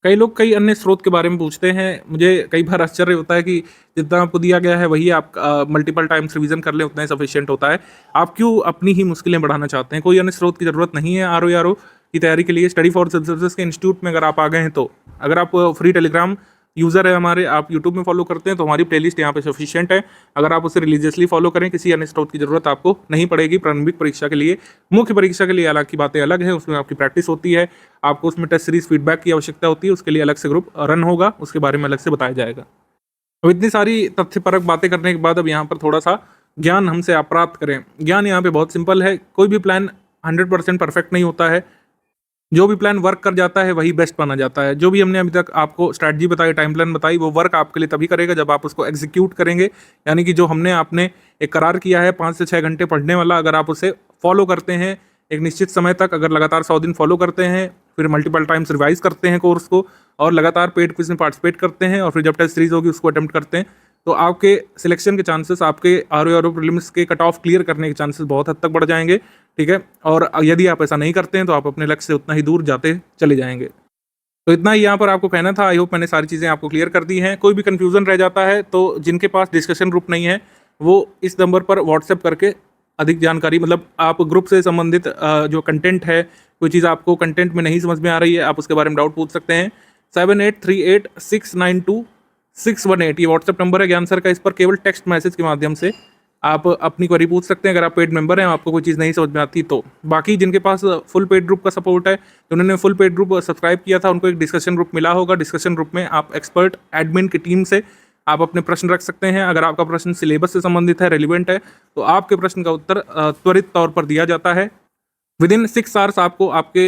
C: कई लोग कई अन्य स्रोत के बारे में पूछते हैं। मुझे कई बार आश्चर्य होता है कि जितना आपको दिया गया है वही आप मल्टीपल टाइम्स रिवीजन कर लें, उतना ही सफिशिएंट होता है। आप क्यों अपनी ही मुश्किलें बढ़ाना चाहते हैं? कोई अन्य स्रोत की ज़रूरत नहीं है आरओ की तैयारी के लिए। स्टडी फॉर सिविल सर्विसेज के इंस्टीट्यूट में अगर आप आ गए हैं तो, अगर आप फ्री टेलीग्राम यूज़र है हमारे, आप यूट्यूब में फॉलो करते हैं तो हमारी प्लेलिस्ट यहाँ पे सफिशिएंट है। अगर आप उसे रिलीजियसली फॉलो करें, किसी अन्य स्रोत की जरूरत आपको नहीं पड़ेगी प्रारंभिक परीक्षा के लिए। मुख्य परीक्षा के लिए हालांकि बातें अलग हैं, उसमें आपकी प्रैक्टिस होती है, आपको उसमें टेस्ट सीरीज फीडबैक की आवश्यकता होती है, उसके लिए अलग से ग्रुप रन होगा, उसके बारे में अलग से बताया जाएगा। अब इतनी सारी तथ्यपरक बातें करने के बाद अब यहाँ पर थोड़ा सा ज्ञान हमसे आप प्राप्त करें। ज्ञान यहाँ पे बहुत सिंपल है, कोई भी प्लान 100% परफेक्ट नहीं होता है। जो भी प्लान वर्क कर जाता है वही बेस्ट माना जाता है। जो भी हमने अभी तक आपको स्ट्रैटेजी बताई, टाइम प्लान बताई, वो वर्क आपके लिए तभी करेगा जब आप उसको एग्जीक्यूट करेंगे। यानी कि जो हमने आपने एक करार किया है 5 से 6 घंटे पढ़ने वाला, अगर आप उसे फॉलो करते हैं एक निश्चित समय तक, अगर लगातार 100 दिन फॉलो करते हैं, फिर मल्टीपल टाइम्स रिवाइज करते हैं कोर्स को, और लगातार पेड क्विज में पार्टिसिपेट करते हैं, और फिर जब टेस्ट सीरीज होगी उसको अटेम्प्ट करते हैं, तो आपके सिलेक्शन के चांसेस, आपके आर प्रीलिम्स के कट ऑफ क्लियर करने के चांसेस बहुत हद तक बढ़ जाएंगे। ठीक है, और यदि आप ऐसा नहीं करते हैं तो आप अपने लक्ष्य से उतना ही दूर जाते चले जाएंगे। तो इतना ही यहाँ पर आपको कहना था। आई होप मैंने सारी चीज़ें आपको क्लियर कर दी हैं। कोई भी कन्फ्यूजन रह जाता है तो जिनके पास डिस्कशन ग्रुप नहीं है वो इस नंबर पर व्हाट्सएप करके अधिक जानकारी, मतलब आप ग्रुप से संबंधित जो कंटेंट है, कोई चीज़ आपको कंटेंट में नहीं समझ में आ रही है, आप उसके बारे में डाउट पूछ सकते हैं। 7838692618 ये व्हाट्सएप नंबर है ज्ञान सर का। इस पर केवल टेक्स्ट मैसेज के माध्यम से आप अपनी क्वेरी पूछ सकते हैं अगर आप पेड मेंबर हैं, आपको कोई चीज़ नहीं समझ में आती तो। बाकी जिनके पास फुल पेड ग्रुप का सपोर्ट है, तो उन्होंने फुल पेड ग्रुप सब्सक्राइब किया था, उनको एक डिस्कशन ग्रुप मिला होगा। डिस्कशन ग्रुप में आप एक्सपर्ट एडमिन की टीम से आप अपने प्रश्न रख सकते हैं। अगर आपका प्रश्न सिलेबस से संबंधित है, रेलिवेंट है, तो आपके प्रश्न का उत्तर त्वरित तौर पर दिया जाता है। विदिन 6 आवर्स आपको आपके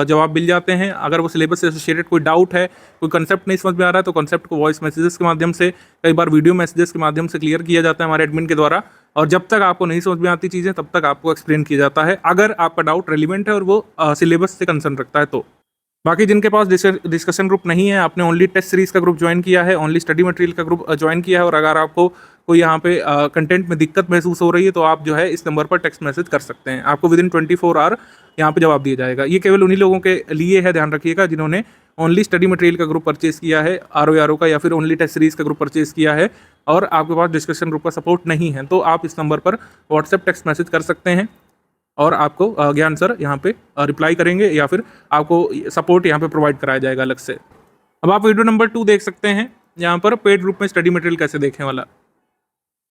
C: जवाब मिल जाते हैं। अगर वो सिलेबस से एसोसिएटेड कोई डाउट है, कोई कंसेप्ट नहीं समझ में आ रहा है, तो कंसेप्ट को वॉइस मैसेजेस के माध्यम से, कई बार वीडियो मैसेजेस के माध्यम से क्लियर किया जाता है हमारे एडमिन के द्वारा। और जब तक आपको नहीं समझ में आती चीज़ें तब तक आपको एक्सप्लेन किया जाता है, अगर आपका डाउट रेलिवेंट है और वो सिलेबस से कंसर्न रखता है तो। बाकी जिनके पास डिस्कशन ग्रुप नहीं है, आपने ओनली टेस्ट सीरीज का ग्रुप ज्वाइन किया है, ओनली स्टडी मटेरियल का ग्रुप ज्वाइन किया है, और अगर आपको कोई यहाँ पे कंटेंट में दिक्कत महसूस हो रही है तो आप जो है इस नंबर पर टेक्स्ट मैसेज कर सकते हैं। आपको विदिन 24 आवर यहाँ पे जवाब दिया जाएगा। ये केवल उन्हीं लोगों के लिए है, ध्यान रखिएगा, जिन्होंने ओनली स्टडी मटेरियल का ग्रुप परचेज किया है, आर का, या फिर ओनली टेस्ट सीरीज का ग्रुप परचेज किया है और आपके पास डिस्कशन ग्रुप का सपोर्ट नहीं है, तो आप इस नंबर पर व्हाट्सएप टेक्स्ट मैसेज कर सकते हैं और आपको ज्ञान सर यहाँ पे रिप्लाई करेंगे, या फिर आपको सपोर्ट यहाँ पे प्रोवाइड कराया जाएगा अलग से। अब आप वीडियो नंबर 2 देख सकते हैं, यहाँ पर पेड ग्रुप में स्टडी मटेरियल कैसे देखें वाला।